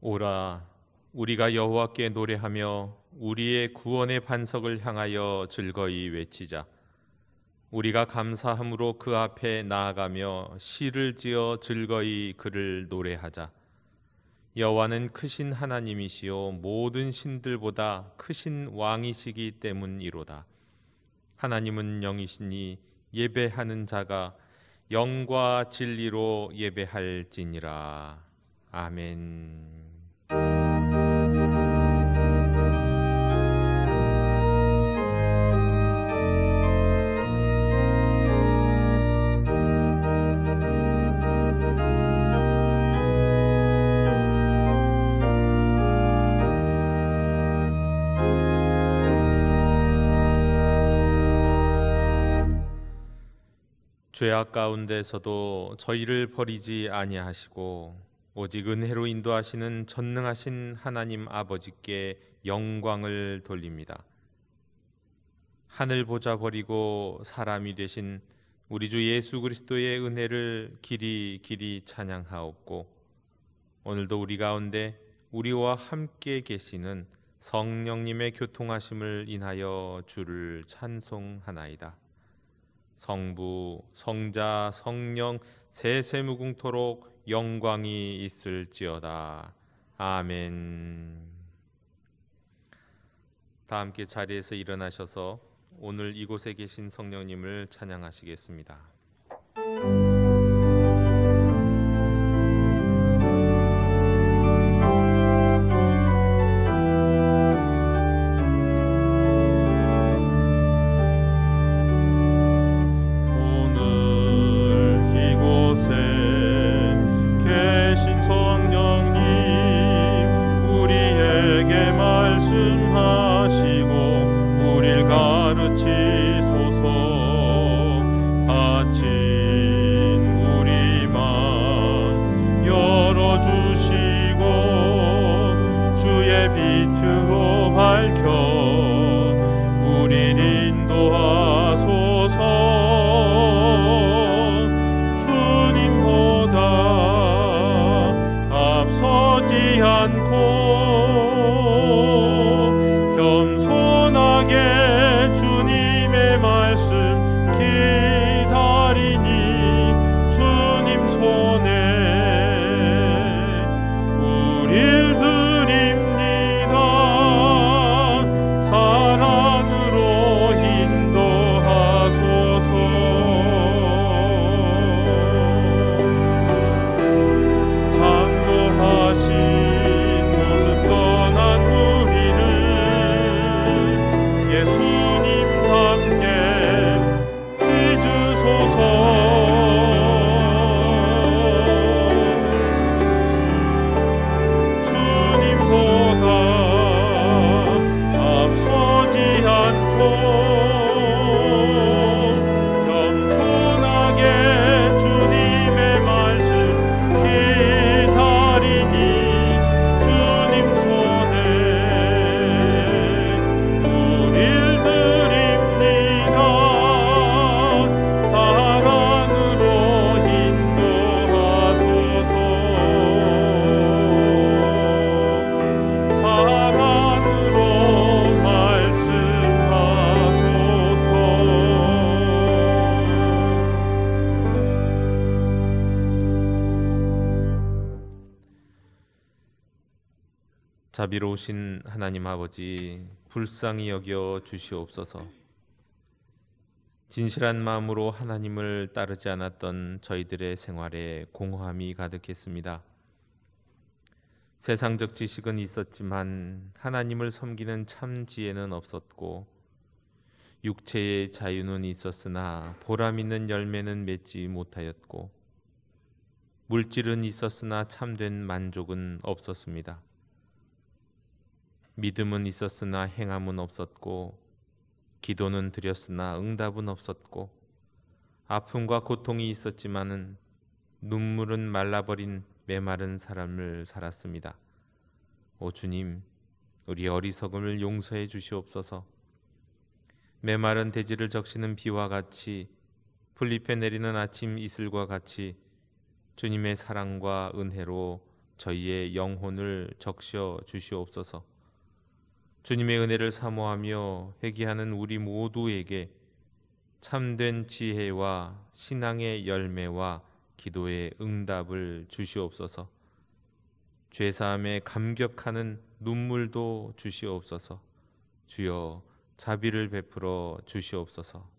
오라, 우리가 여호와께 노래하며 우리의 구원의 반석을 향하여 즐거이 외치자. 우리가 감사함으로 그 앞에 나아가며 시를 지어 즐거이 그를 노래하자. 여호와는 크신 하나님이시요 모든 신들보다 크신 왕이시기 때문이로다. 하나님은 영이시니 예배하는 자가 영과 진리로 예배할지니라. 아멘. 죄악 가운데서도 저희를 버리지 아니하시고 오직 은혜로 인도하시는 전능하신 하나님 아버지께 영광을 돌립니다. 하늘 보좌 버리고 사람이 되신 우리 주 예수 그리스도의 은혜를 길이 찬양하옵고, 오늘도 우리 가운데 우리와 함께 계시는 성령님의 교통하심을 인하여 주를 찬송하나이다. 성부, 성자, 성령 세세무궁토록 영광이 있을지어다. 아멘. 다 함께 자리에서 일어나셔서 오늘 이곳에 계신 성령님을 찬양하시겠습니다. 빛으로 밝혀 우릴 인도하소서. 주님보다 앞서지 않고 겸손하게 주님의 말씀 기다리니 주님 손에 우릴 자비로우신 하나님 아버지, 불쌍히 여겨 주시옵소서. 진실한 마음으로 하나님을 따르지 않았던 저희들의 생활에 공허함이 가득했습니다. 세상적 지식은 있었지만 하나님을 섬기는 참 지혜는 없었고, 육체의 자유는 있었으나 보람 있는 열매는 맺지 못하였고, 물질은 있었으나 참된 만족은 없었습니다. 믿음은 있었으나 행함은 없었고, 기도는 드렸으나 응답은 없었고, 아픔과 고통이 있었지만은 눈물은 말라버린 메마른 삶을 살았습니다. 오 주님, 우리 어리석음을 용서해 주시옵소서. 메마른 대지를 적시는 비와 같이, 풀잎에 내리는 아침 이슬과 같이 주님의 사랑과 은혜로 저희의 영혼을 적셔 주시옵소서. 주님의 은혜를 사모하며 회개하는 우리 모두에게 참된 지혜와 신앙의 열매와 기도의 응답을 주시옵소서. 죄사함에 감격하는 눈물도 주시옵소서. 주여 자비를 베풀어 주시옵소서.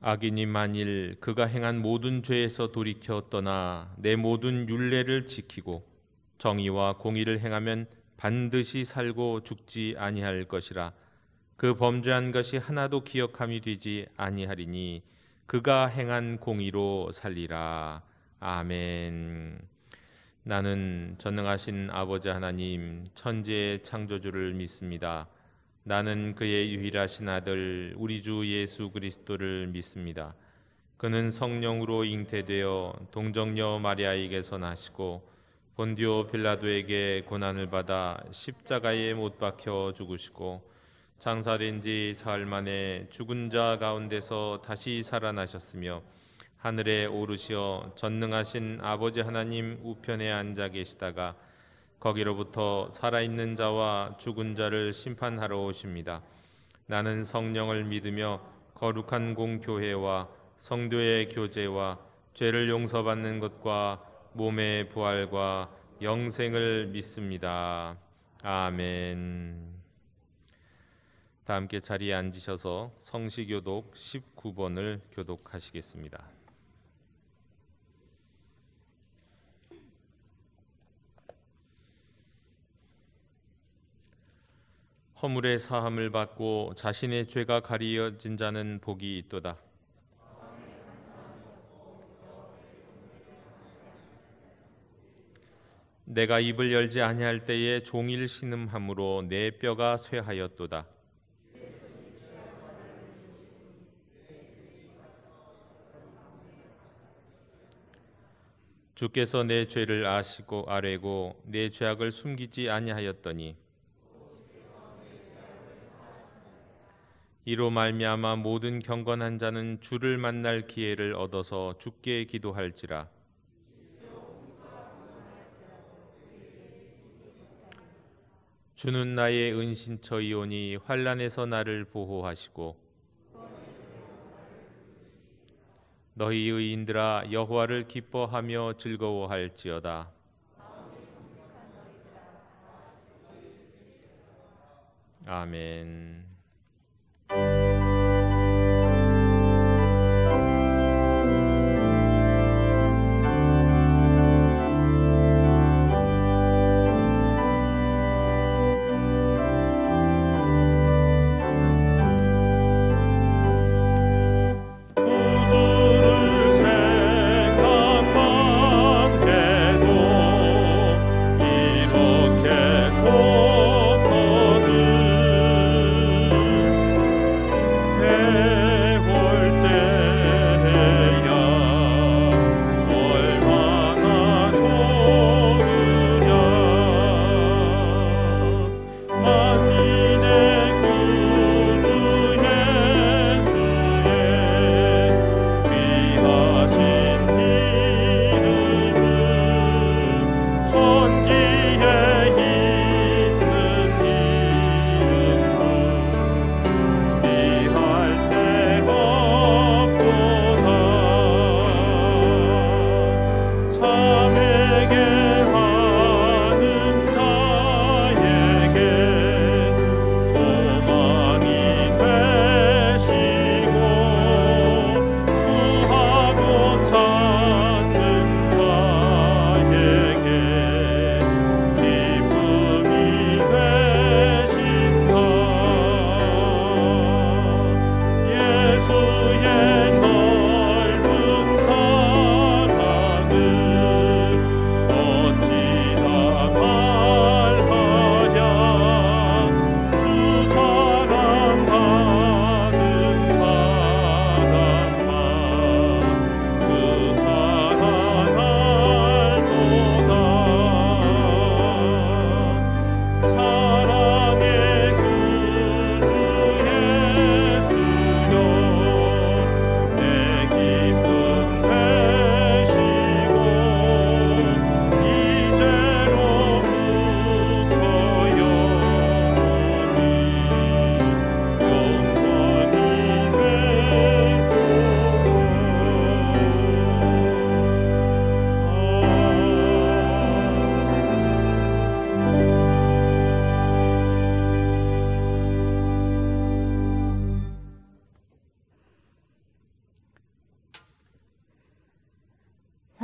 악인이 만일 그가 행한 모든 죄에서 돌이켜 떠나 내 모든 율례를 지키고 정의와 공의를 행하면 반드시 살고 죽지 아니할 것이라. 그 범죄한 것이 하나도 기억함이 되지 아니하리니 그가 행한 공의로 살리라. 아멘. 나는 전능하신 아버지 하나님 천지의 창조주를 믿습니다. 나는 그의 유일하신 아들 우리 주 예수 그리스도를 믿습니다. 그는 성령으로 잉태되어 동정녀 마리아에게서 나시고 본디오 빌라도에게 고난을 받아 십자가에 못 박혀 죽으시고 장사된 지 사흘 만에 죽은 자 가운데서 다시 살아나셨으며 하늘에 오르시어 전능하신 아버지 하나님 우편에 앉아 계시다가 거기로부터 살아있는 자와 죽은 자를 심판하러 오십니다. 나는 성령을 믿으며 거룩한 공교회와 성도의 교제와 죄를 용서받는 것과 몸의 부활과 영생을 믿습니다. 아멘. 다 함께 자리에 앉으셔서 성시교독 19번을 교독하시겠습니다. 허물의 사함을 받고 자신의 죄가 가리어진 자는 복이 있도다. 내가 입을 열지 아니할 때에 종일 신음함으로 내 뼈가 쇠하였도다. 주께서 내 죄를 아시고 아뢰고 내 죄악을 숨기지 아니하였더니 이로 말미암아 모든 경건한 자는 주를 만날 기회를 얻어서 주께 기도할지라. 주는 나의 은신처이오니 환난에서 나를 보호하시고 너희 의인들아 여호와를 기뻐하며 즐거워할지어다. 아멘. 이렇게 좋거든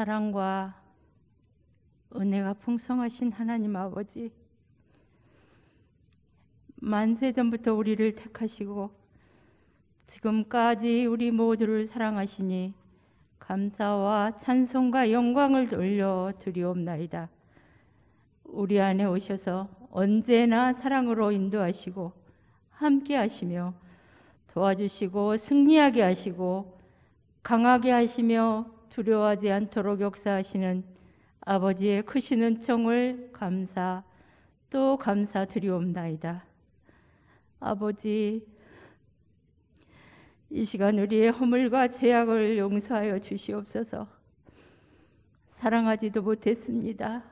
사랑과 은혜가 풍성하신 하나님 아버지, 만세 전부터 우리를 택하시고 지금까지 우리 모두를 사랑하시니 감사와 찬송과 영광을 돌려 드리옵나이다. 우리 안에 오셔서 언제나 사랑으로 인도하시고 함께 하시며 도와주시고 승리하게 하시고 강하게 하시며 두려워하지 않도록 역사하시는 아버지의 크신 은총을 감사 또 감사드리옵나이다. 아버지, 이 시간 우리의 허물과 죄악을 용서하여 주시옵소서. 사랑하지도 못했습니다.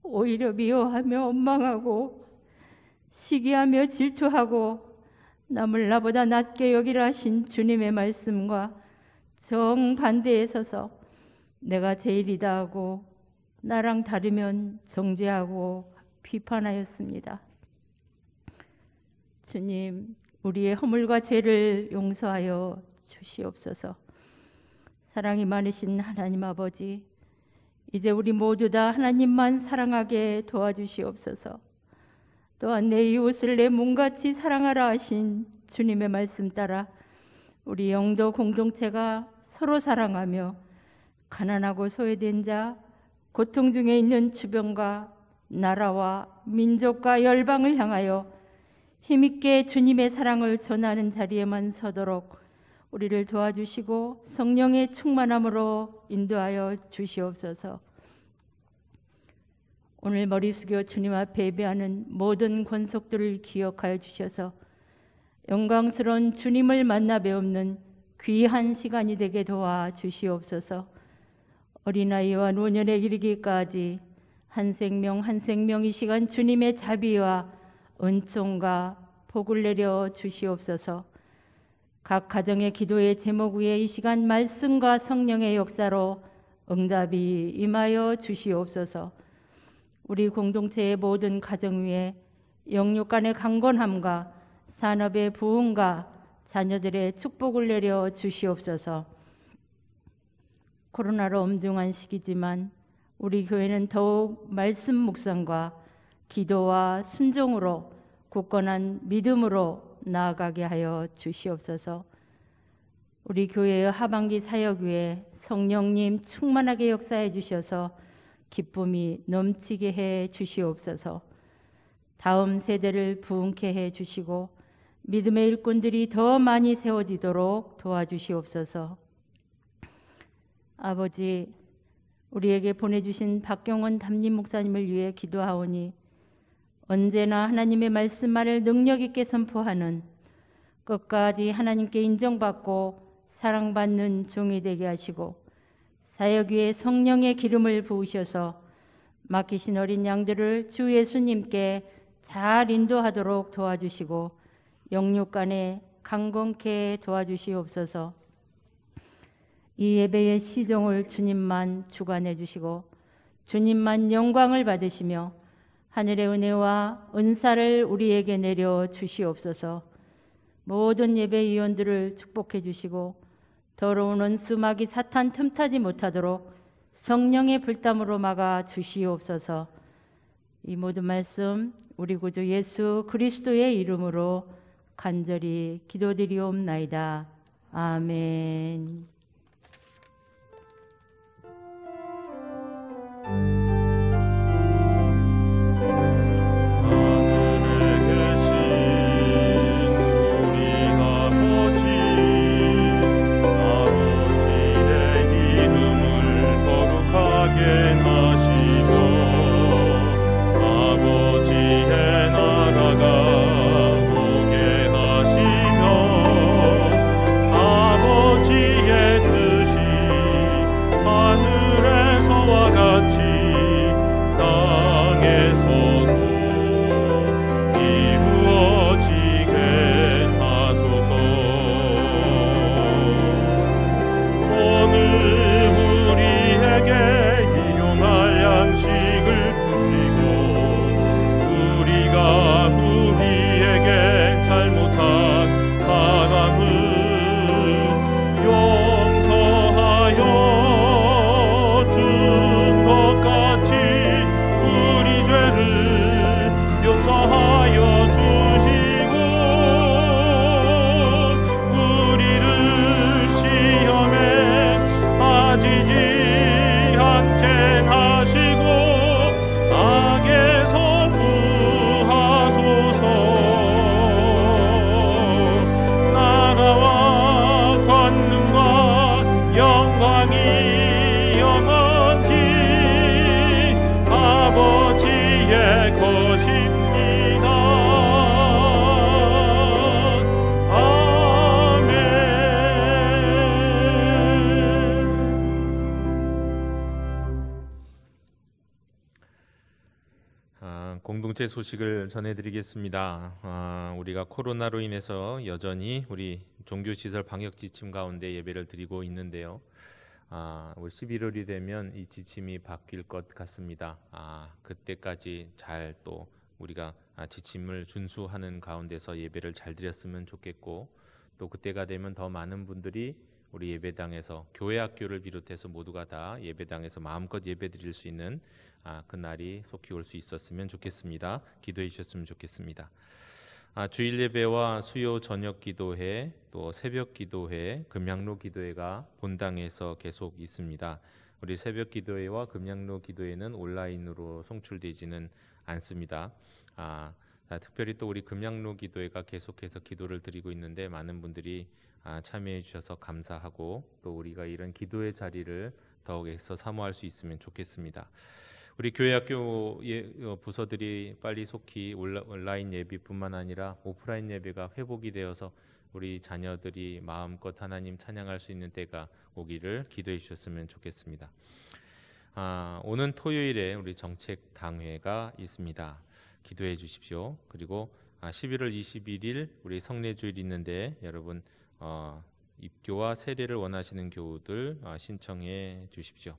오히려 미워하며 원망하고 시기하며 질투하고 남을 나보다 낮게 여기라 하신 주님의 말씀과 정반대에 서서 내가 제일이다 하고 나랑 다르면 정죄하고 비판하였습니다. 주님, 우리의 허물과 죄를 용서하여 주시옵소서. 사랑이 많으신 하나님 아버지, 이제 우리 모두 다 하나님만 사랑하게 도와주시옵소서. 또한 내 이웃을 내 몸같이 사랑하라 하신 주님의 말씀 따라 우리 영도 공동체가 서로 사랑하며 가난하고 소외된 자, 고통 중에 있는 주변과 나라와 민족과 열방을 향하여 힘있게 주님의 사랑을 전하는 자리에만 서도록 우리를 도와주시고 성령의 충만함으로 인도하여 주시옵소서. 오늘 머리 숙여 주님 앞에 예배하는 모든 권속들을 기억하여 주셔서 영광스러운 주님을 만나 배우는 귀한 시간이 되게 도와 주시옵소서. 어린아이와 노년에 이르기까지 한 생명 한 생명 이 시간 주님의 자비와 은총과 복을 내려 주시옵소서. 각 가정의 기도의 제목 위에 이 시간 말씀과 성령의 역사로 응답이 임하여 주시옵소서. 우리 공동체의 모든 가정 위에 영육 간의 강건함과 산업의 부흥과 자녀들의 축복을 내려 주시옵소서. 코로나로 엄중한 시기지만 우리 교회는 더욱 말씀 묵상과 기도와 순종으로 굳건한 믿음으로 나아가게 하여 주시옵소서. 우리 교회의 하반기 사역 위에 성령님 충만하게 역사해 주셔서 기쁨이 넘치게 해 주시옵소서. 다음 세대를 부흥케 해 주시고 믿음의 일꾼들이 더 많이 세워지도록 도와주시옵소서. 아버지, 우리에게 보내주신 박경원 담임 목사님을 위해 기도하오니 언제나 하나님의 말씀만을 능력 있게 선포하는 끝까지 하나님께 인정받고 사랑받는 종이 되게 하시고 사역 위에 성령의 기름을 부으셔서 맡기신 어린 양들을 주 예수님께 잘 인도하도록 도와주시고 영육 간에 강건케 도와주시옵소서. 이 예배의 시종을 주님만 주관해 주시고 주님만 영광을 받으시며 하늘의 은혜와 은사를 우리에게 내려 주시옵소서. 모든 예배위원들을 축복해 주시고 더러운 원수마귀 사탄 틈타지 못하도록 성령의 불담으로 막아 주시옵소서. 이 모든 말씀 우리 구주 예수 그리스도의 이름으로 간절히 기도드리옵나이다. 아멘. 아버지의 공동체 소식을 전해드리겠습니다. 우리가 코로나로 인해서 여전히 우리 종교시설 방역 지침 가운데 예배를 드리고 있는데요. 올 11월이 되면 이 지침이 바뀔 것 같습니다. 그때까지 잘 또 우리가 지침을 준수하는 가운데서 예배를 잘 드렸으면 좋겠고, 또 그때가 되면 더 많은 분들이 우리 예배당에서 교회 학교를 비롯해서 모두가 다 예배당에서 마음껏 예배 드릴 수 있는 그날이 속히 올 수 있었으면 좋겠습니다. 기도해 주셨으면 좋겠습니다. 주일 예배와 수요 저녁 기도회, 또 새벽 기도회, 금양로 기도회가 본당에서 계속 있습니다. 우리 새벽 기도회와 금양로 기도회는 온라인으로 송출되지는 않습니다. 특별히 또 우리 금양로 기도회가 계속해서 기도를 드리고 있는데 많은 분들이 참여해 주셔서 감사하고, 또 우리가 이런 기도의 자리를 더욱해서 사모할 수 있으면 좋겠습니다. 우리 교회학교 부서들이 빨리 속히 온라인 예배뿐만 아니라 오프라인 예배가 회복이 되어서 우리 자녀들이 마음껏 하나님 찬양할 수 있는 때가 오기를 기도해 주셨으면 좋겠습니다. 오는 토요일에 우리 정책당회가 있습니다. 기도해 주십시오. 그리고 11월 21일 우리 성례주일이 있는데 여러분 입교와 세례를 원하시는 교우들 신청해 주십시오.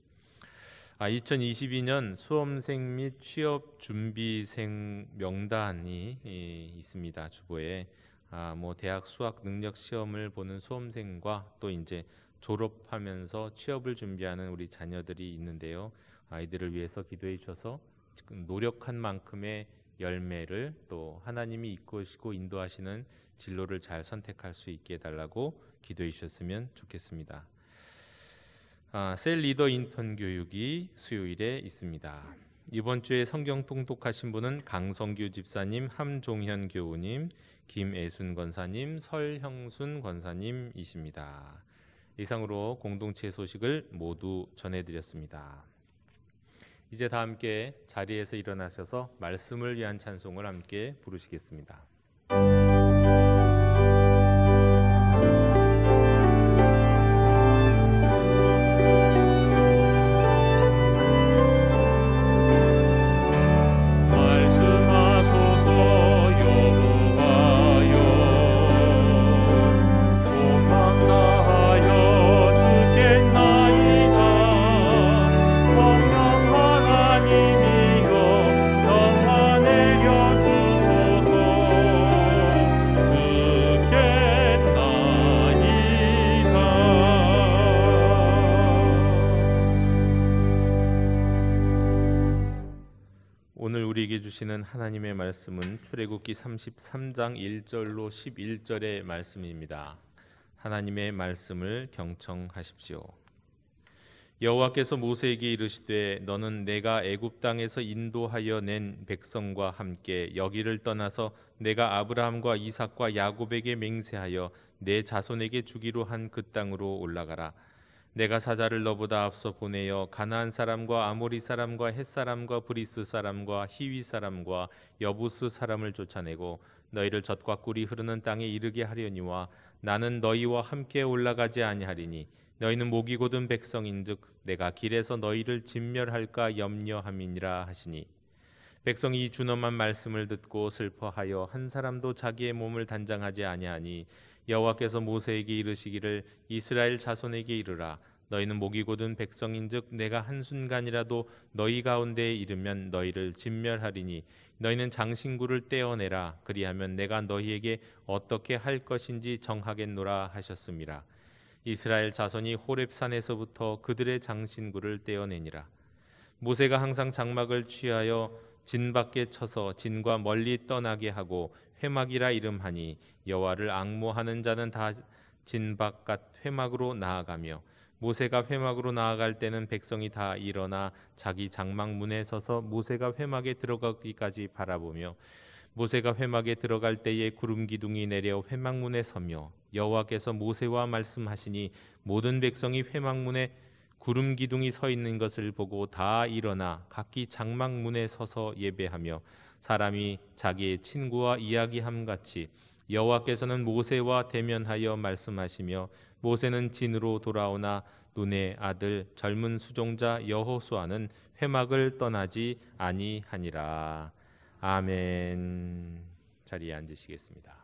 2022년 수험생 및 취업 준비생 명단이 있습니다. 주보에 대학 수학 능력 시험을 보는 수험생과 또 이제 졸업하면서 취업을 준비하는 우리 자녀들이 있는데요. 아이들을 위해서 기도해 주셔서 노력한 만큼의 열매를, 또 하나님이 이끄시고 인도하시는 진로를 잘 선택할 수 있게 해달라고 기도해 주셨으면 좋겠습니다. 셀 리더 인턴 교육이 수요일에 있습니다. 이번 주에 성경 통독하신 분은 강성규 집사님, 함종현 교우님, 김애순 권사님, 설형순 권사님이십니다. 이상으로 공동체 소식을 모두 전해드렸습니다. 이제 다 함께 자리에서 일어나셔서 말씀을 위한 찬송을 함께 부르시겠습니다. 오늘 우리에게 주시는 하나님의 말씀은 출애굽기 33장 1절로 11절의 말씀입니다. 하나님의 말씀을 경청하십시오. 여호와께서 모세에게 이르시되 너는 내가 애굽 땅에서 인도하여 낸 백성과 함께 여기를 떠나서 내가 아브라함과 이삭과 야곱에게 맹세하여 내 자손에게 주기로 한 그 땅으로 올라가라. 내가 사자를 너보다 앞서 보내어 가나안 사람과 아모리 사람과 헷 사람과 브리스 사람과 히위 사람과 여부스 사람을 쫓아내고 너희를 젖과 꿀이 흐르는 땅에 이르게 하려니와 나는 너희와 함께 올라가지 아니하리니 너희는 목이 곧은 백성인즉 내가 길에서 너희를 진멸할까 염려함이니라 하시니, 백성이 이 준엄한 말씀을 듣고 슬퍼하여 한 사람도 자기의 몸을 단장하지 아니하니 여호와께서 모세에게 이르시기를 이스라엘 자손에게 이르라. 너희는 목이 곧은 백성인즉 내가 한순간이라도 너희 가운데에 이르면 너희를 진멸하리니 너희는 장신구를 떼어내라. 그리하면 내가 너희에게 어떻게 할 것인지 정하겠노라 하셨음이라. 이스라엘 자손이 호렙산에서부터 그들의 장신구를 떼어내니라. 모세가 항상 장막을 취하여 진 밖에 쳐서 진과 멀리 떠나게 하고 회막이라 이름하니 여호와를 앙모하는 자는 다 진 바깥 회막으로 나아가며, 모세가 회막으로 나아갈 때는 백성이 다 일어나 자기 장막 문에 서서 모세가 회막에 들어가기까지 바라보며, 모세가 회막에 들어갈 때에 구름 기둥이 내려 회막 문에 서며 여호와께서 모세와 말씀하시니 모든 백성이 회막 문에 구름 기둥이 서 있는 것을 보고 다 일어나 각기 장막 문에 서서 예배하며 사람이 자기의 친구와 이야기함 같이 여호와께서는 모세와 대면하여 말씀하시며, 모세는 진으로 돌아오나 눈의 아들 젊은 수종자 여호수아는 회막을 떠나지 아니하니라. 아멘. 자리에 앉으시겠습니다.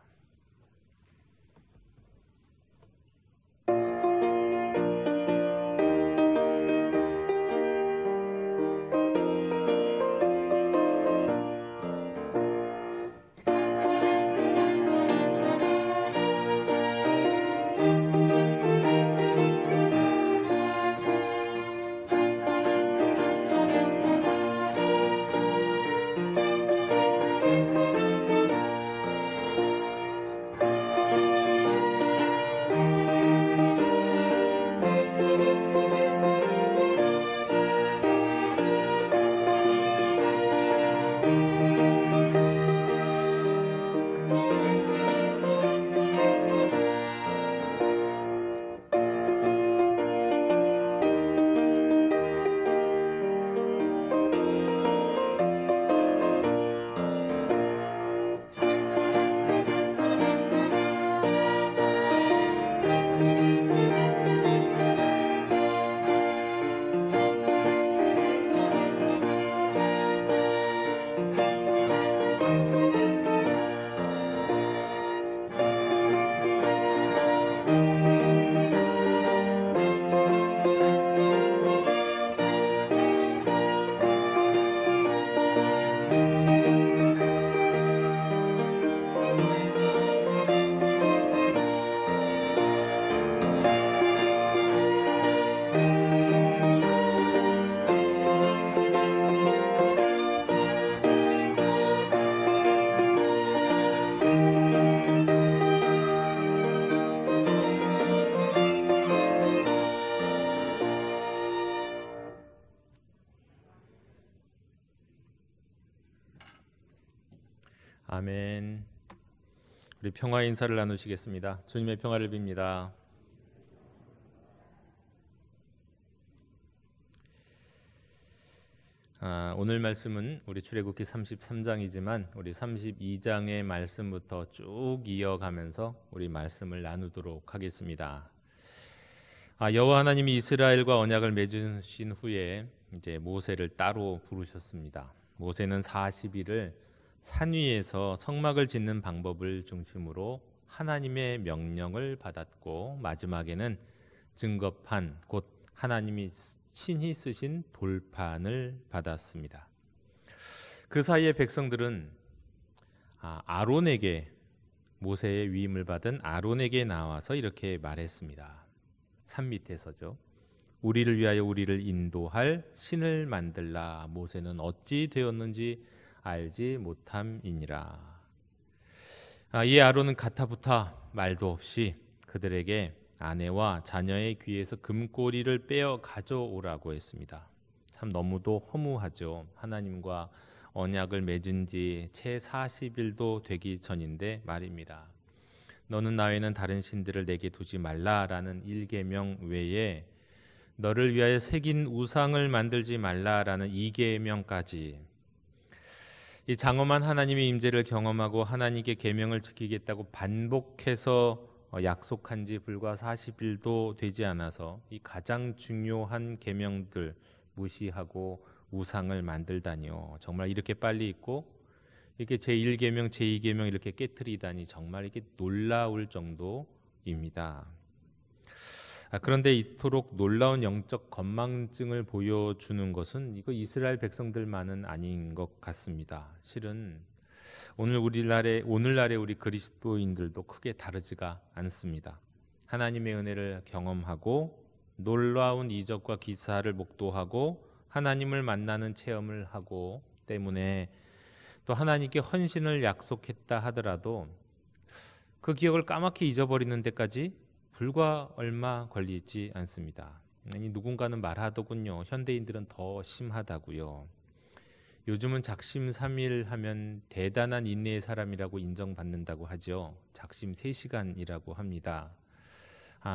아멘. 우리 평화 인사를 나누시겠습니다. 주님의 평화를 빕니다. 오늘 말씀은 우리 출애굽기 33장이지만 우리 32장의 말씀부터 쭉 이어가면서 우리 말씀을 나누도록 하겠습니다. 여호와 하나님이 이스라엘과 언약을 맺으신 후에 이제 모세를 따로 부르셨습니다. 모세는 40일을 산 위에서 성막을 짓는 방법을 중심으로 하나님의 명령을 받았고, 마지막에는 증거판, 곧 하나님이 친히 쓰신 돌판을 받았습니다. 그 사이에 백성들은 아론에게, 모세의 위임을 받은 아론에게 나와서 이렇게 말했습니다. 산 밑에서죠. 우리를 위하여 우리를 인도할 신을 만들라. 모세는 어찌 되었는지 알지 못함이니라. 이 아론은 가타부타 말도 없이 그들에게 아내와 자녀의 귀에서 금꼬리를 빼어 가져오라고 했습니다. 참 너무도 허무하죠. 하나님과 언약을 맺은 지 채 40일도 되기 전인데 말입니다. 너는 나 외에는 다른 신들을 내게 두지 말라라는 1계명 외에 너를 위하여 새긴 우상을 만들지 말라라는 2계명까지, 이 장엄한 하나님의 임재를 경험하고 하나님께 계명을 지키겠다고 반복해서 약속한 지 불과 40일도 되지 않아서 이 가장 중요한 계명들 무시하고 우상을 만들다니요. 정말 이렇게 빨리 있고 이렇게 제1계명, 제2계명 이렇게 깨트리다니 정말 이게 놀라울 정도입니다. 그런데 이토록 놀라운 영적 건망증을 보여주는 것은 이거 이스라엘 백성들만은 아닌 것 같습니다. 실은 오늘날의 우리 그리스도인들도 크게 다르지가 않습니다. 하나님의 은혜를 경험하고 놀라운 이적과 기사를 목도하고 하나님을 만나는 체험을 하고 때문에 또 하나님께 헌신을 약속했다 하더라도 그 기억을 까맣게 잊어버리는 데까지 불과 얼마 걸리지 않습니다. 아니, 누군가는 말하더군요. 현대인들은 더 심하다고요. 요즘은 작심 3일 하면 대단한 인내의 사람이라고 인정받는다고 하죠. 작심 3시간이라고 합니다.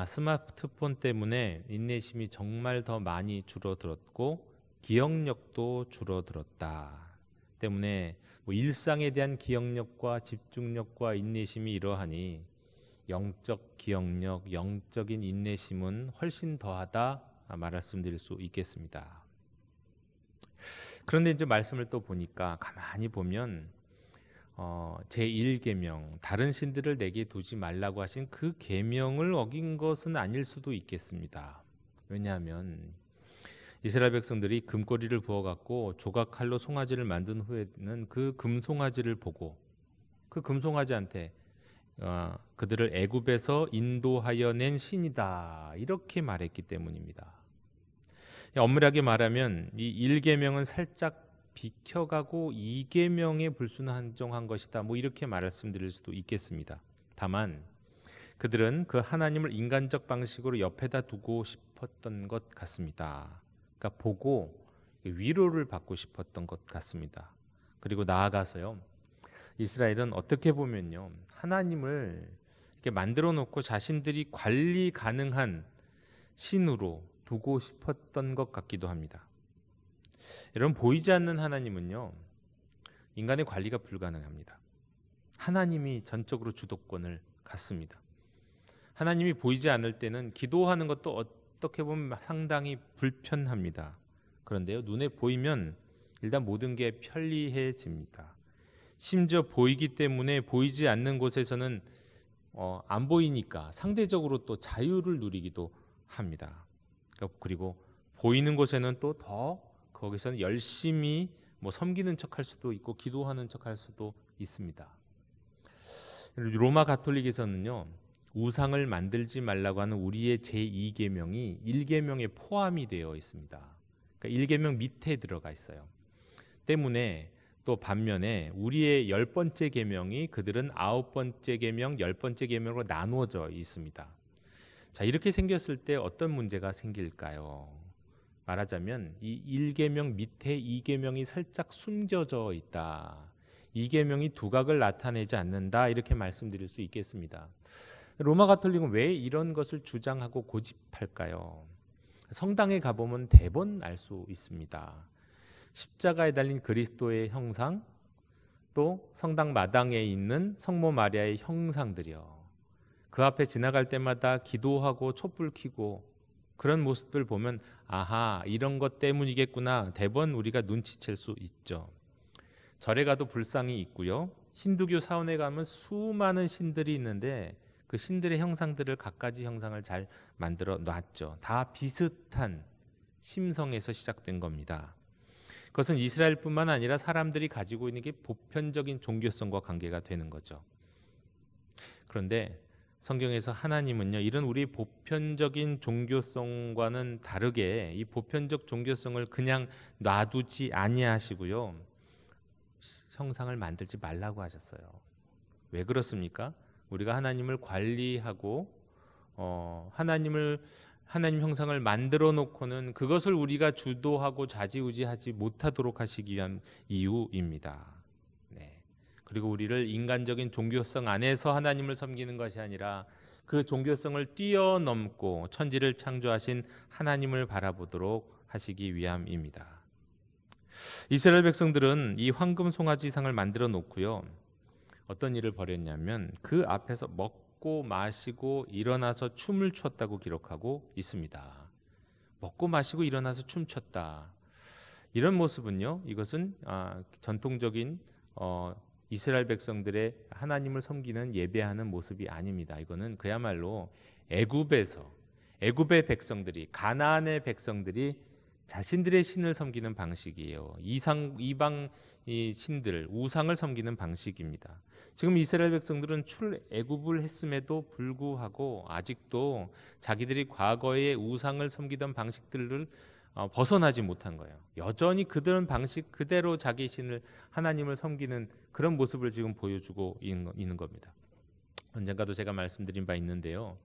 스마트폰 때문에 인내심이 정말 더 많이 줄어들었고 기억력도 줄어들었다. 때문에 일상에 대한 기억력과 집중력과 인내심이 이러하니 영적 기억력, 영적인 인내심은 훨씬 더하다 말씀드릴 수 있겠습니다. 그런데 이제 말씀을 또 보니까 가만히 보면 제1계명 다른 신들을 내게 두지 말라고 하신 그 계명을 어긴 것은 아닐 수도 있겠습니다. 왜냐하면 이스라엘 백성들이 금꼬리를 부어갖고 조각칼로 송아지를 만든 후에는 그 금송아지를 보고 그 금송아지한테 그들을 애굽에서 인도하여 낸 신이다 이렇게 말했기 때문입니다. 엄밀하게 말하면 이 1계명은 살짝 비켜가고 2계명에 불순종한 것이다 뭐 이렇게 말씀드릴 수도 있겠습니다. 다만 그들은 그 하나님을 인간적 방식으로 옆에다 두고 싶었던 것 같습니다. 그러니까 보고 위로를 받고 싶었던 것 같습니다. 그리고 나아가서요, 이스라엘은 어떻게 보면요, 하나님을 이렇게 만들어 놓고 자신들이 관리 가능한 신으로 두고 싶었던 것 같기도 합니다. 여러분, 보이지 않는 하나님은요, 인간의 관리가 불가능합니다. 하나님이 전적으로 주도권을 갖습니다. 하나님이 보이지 않을 때는 기도하는 것도 어떻게 보면 상당히 불편합니다. 그런데요, 눈에 보이면 일단 모든 게 편리해집니다. 심지어 보이기 때문에 보이지 않는 곳에서는 안 보이니까 상대적으로 또 자유를 누리기도 합니다. 그리고 보이는 곳에는 또 더 거기서는 열심히 섬기는 척할 수도 있고 기도하는 척할 수도 있습니다. 로마 가톨릭에서는요, 우상을 만들지 말라고 하는 우리의 제2계명이 1계명에 포함이 되어 있습니다. 그러니까 1계명 밑에 들어가 있어요. 때문에 또 반면에 우리의 10번째 계명이 그들은 9번째 계명, 10번째 계명으로 나누어져 있습니다. 자, 이렇게 생겼을 때 어떤 문제가 생길까요? 말하자면 이 1계명 밑에 2계명이 살짝 숨겨져 있다. 2계명이 두각을 나타내지 않는다. 이렇게 말씀드릴 수 있겠습니다. 로마 가톨릭은 왜 이런 것을 주장하고 고집할까요? 성당에 가보면 대번 알 수 있습니다. 십자가에 달린 그리스도의 형상, 또 성당 마당에 있는 성모 마리아의 형상들이요, 그 앞에 지나갈 때마다 기도하고 촛불 켜고 그런 모습들 보면 아하, 이런 것 때문이겠구나 대번 우리가 눈치챌 수 있죠. 절에 가도 불상이 있고요, 힌두교 사원에 가면 수많은 신들이 있는데 그 신들의 형상들을 갖가지 형상을 잘 만들어 놨죠. 다 비슷한 심성에서 시작된 겁니다. 그것은 이스라엘뿐만 아니라 사람들이 가지고 있는 게 보편적인 종교성과 관계가 되는 거죠. 그런데 성경에서 하나님은요, 이런 우리 보편적인 종교성과는 다르게 이 보편적 종교성을 그냥 놔두지 아니하시고요, 형상을 만들지 말라고 하셨어요. 왜 그렇습니까? 우리가 하나님을 관리하고 하나님 형상을 만들어 놓고는 그것을 우리가 주도하고 좌지우지하지 못하도록 하시기 위한 이유입니다. 네. 그리고 우리를 인간적인 종교성 안에서 하나님을 섬기는 것이 아니라 그 종교성을 뛰어넘고 천지를 창조하신 하나님을 바라보도록 하시기 위함입니다. 이스라엘 백성들은 이 황금 송아지상을 만들어 놓고요, 어떤 일을 벌였냐면 그 앞에서 먹고 마시고 일어나서 춤을 췄다고 기록하고 있습니다. 먹고 마시고 일어나서 춤췄다. 이런 모습은요, 이것은 전통적인 이스라엘 백성들의 하나님을 섬기는 예배하는 모습이 아닙니다. 이거는 그야말로 애굽의 백성들이, 가나안의 백성들이 자신들의 신을 섬기는 방식이에요. 이방 신들, 우상을 섬기는 방식입니다. 지금 이스라엘 백성들은 출애굽을 했음에도 불구하고 아직도 자기들이 과거의 우상을 섬기던 방식들을 벗어나지 못한 거예요. 여전히 그들은 방식 그대로 자기 신을, 하나님을 섬기는 그런 모습을 지금 보여주고 있는 겁니다. 언젠가도 제가 말씀드린 바 있는데요,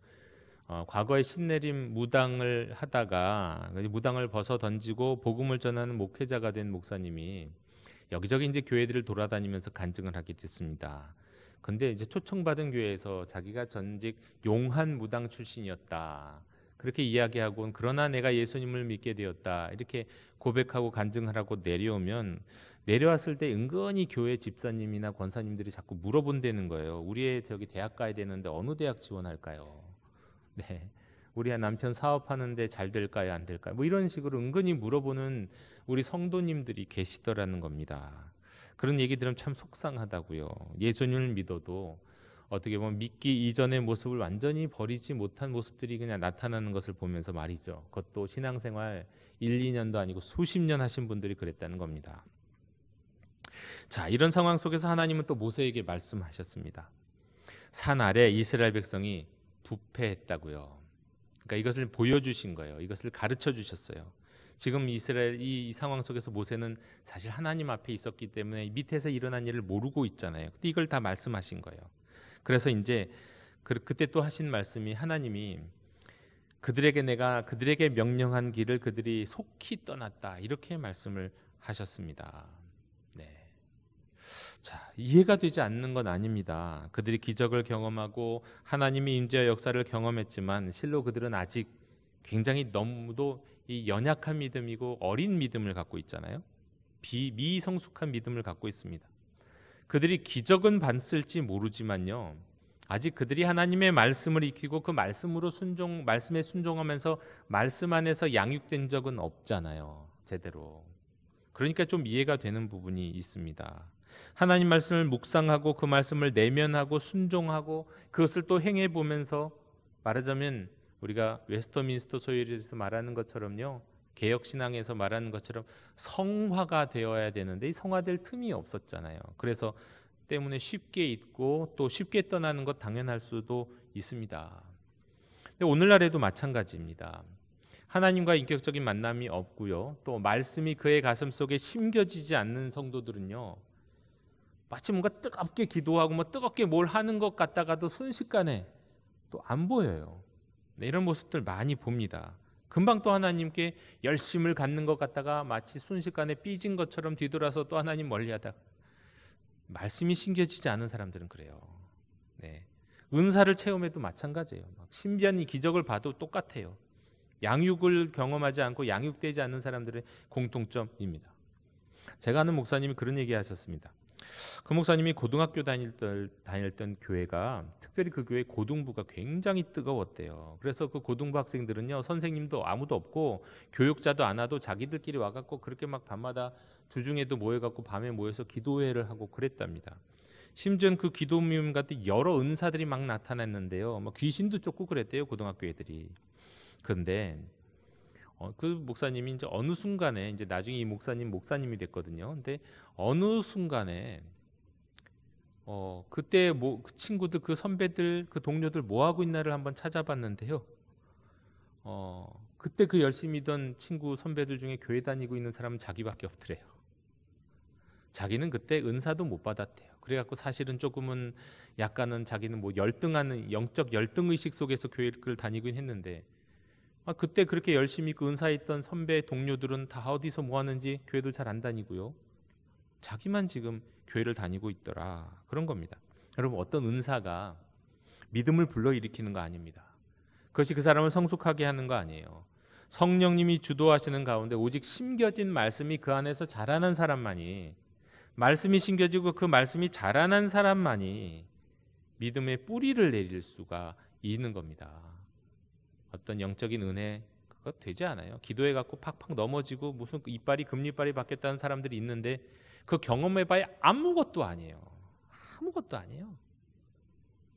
과거에 신내림 무당을 하다가 무당을 벗어 던지고 복음을 전하는 목회자가 된 목사님이 여기저기 이제 교회들을 돌아다니면서 간증을 하게 됐습니다. 근데 이제 초청받은 교회에서 자기가 전직 용한 무당 출신이었다, 그렇게 이야기하고, 그러나 내가 예수님을 믿게 되었다, 이렇게 고백하고 간증을 하고 내려왔을 때 은근히 교회 집사님이나 권사님들이 자꾸 물어본다는 거예요. 우리 저기 대학 가야 되는데 어느 대학 지원할까요? 네, 우리 남편 사업하는데 잘 될까요, 안 될까요? 이런 식으로 은근히 물어보는 우리 성도님들이 계시더라는 겁니다. 그런 얘기 들으면 참 속상하다고요. 예수님을 믿어도 어떻게 보면 믿기 이전의 모습을 완전히 버리지 못한 모습들이 그냥 나타나는 것을 보면서 말이죠. 그것도 신앙생활 1, 2년도 아니고 수십 년 하신 분들이 그랬다는 겁니다. 자, 이런 상황 속에서 하나님은 또 모세에게 말씀하셨습니다. 산 아래 이스라엘 백성이 부패했다고요. 그러니까 이것을 보여주신 거예요. 이것을 가르쳐 주셨어요. 지금 이스라엘 이 상황 속에서 모세는 사실 하나님 앞에 있었기 때문에 밑에서 일어난 일을 모르고 있잖아요. 근데 이걸 다 말씀하신 거예요. 그래서 이제 그때 또 하신 말씀이 하나님이 그들에게 명령한 길을 그들이 속히 떠났다 이렇게 말씀을 하셨습니다. 네. 자, 이해가 되지 않는 건 아닙니다. 그들이 기적을 경험하고 하나님의 임재와 역사를 경험했지만 실로 그들은 아직 굉장히 너무도 이 연약한 믿음이고 어린 믿음을 갖고 있잖아요. 미성숙한 믿음을 갖고 있습니다. 그들이 기적은 봤을지 모르지만요, 아직 그들이 하나님의 말씀을 익히고 그 말씀에 순종하면서 말씀 안에서 양육된 적은 없잖아요, 제대로. 그러니까 좀 이해가 되는 부분이 있습니다. 하나님 말씀을 묵상하고 그 말씀을 내면하고 순종하고 그것을 또 행해 보면서 말하자면 우리가 웨스터민스터 소율에서 말하는 것처럼요, 개혁신앙에서 말하는 것처럼 성화가 되어야 되는데 이 성화될 틈이 없었잖아요. 그래서 때문에 쉽게 잊고 또 쉽게 떠나는 것 당연할 수도 있습니다. 근데 오늘날에도 마찬가지입니다. 하나님과 인격적인 만남이 없고요, 또 말씀이 그의 가슴 속에 심겨지지 않는 성도들은요, 마치 뭔가 뜨겁게 기도하고 뭐 뜨겁게 뭘 하는 것 같다가도 순식간에 또 안 보여요. 네, 이런 모습들 많이 봅니다. 금방 또 하나님께 열심을 갖는 것 같다가 마치 순식간에 삐진 것처럼 뒤돌아서 또 하나님 멀리하다. 말씀이 심겨지지 않은 사람들은 그래요. 네. 은사를 체험해도 마찬가지예요. 신비한 기적을 봐도 똑같아요. 양육을 경험하지 않고 양육되지 않는 사람들의 공통점입니다. 제가 아는 목사님이 그런 얘기 하셨습니다. 그 목사님이 고등학교 다녔던 교회가 특별히 그 교회 고등부가 굉장히 뜨거웠대요. 그래서 그 고등부 학생들은요, 선생님도 아무도 없고 교육자도 안 와도 자기들끼리 와갖고 그렇게 막 밤마다 주중에도 모여갖고 밤에 모여서 기도회를 하고 그랬답니다. 심지어 그 기도 모임 같은 여러 은사들이 막 나타났는데요, 뭐 귀신도 쫓고 그랬대요, 고등학교 애들이. 그런데 그 목사님이 이제 어느 순간에 이제 나중에 이 목사님이 됐거든요. 근데 어느 순간에 그때 그 친구들, 그 선배들, 그 동료들 뭐 하고 있나를 한번 찾아봤는데요. 그때 그 열심히던 친구 선배들 중에 교회 다니고 있는 사람은 자기밖에 없더래요. 자기는 그때 은사도 못 받았대요. 그래갖고 사실은 조금은 약간은 자기는 뭐 열등하는 영적 열등 의식 속에서 교회를 다니긴 했는데, 그때 그렇게 열심히 그 은사에 있던 선배 동료들은 다 어디서 뭐 하는지 교회도 잘 안 다니고요, 자기만 지금 교회를 다니고 있더라. 그런 겁니다. 여러분, 어떤 은사가 믿음을 불러일으키는 거 아닙니다. 그것이 그 사람을 성숙하게 하는 거 아니에요. 성령님이 주도하시는 가운데 오직 심겨진 말씀이 그 안에서 자라난 사람만이, 말씀이 심겨지고 그 말씀이 자라난 사람만이 믿음의 뿌리를 내릴 수가 있는 겁니다. 어떤 영적인 은혜 그거 되지 않아요. 기도해 갖고 팍팍 넘어지고 무슨 이빨이 금리빨이 바뀌었다는 사람들이 있는데 그 경험해봐야 아무것도 아니에요. 아무것도 아니에요.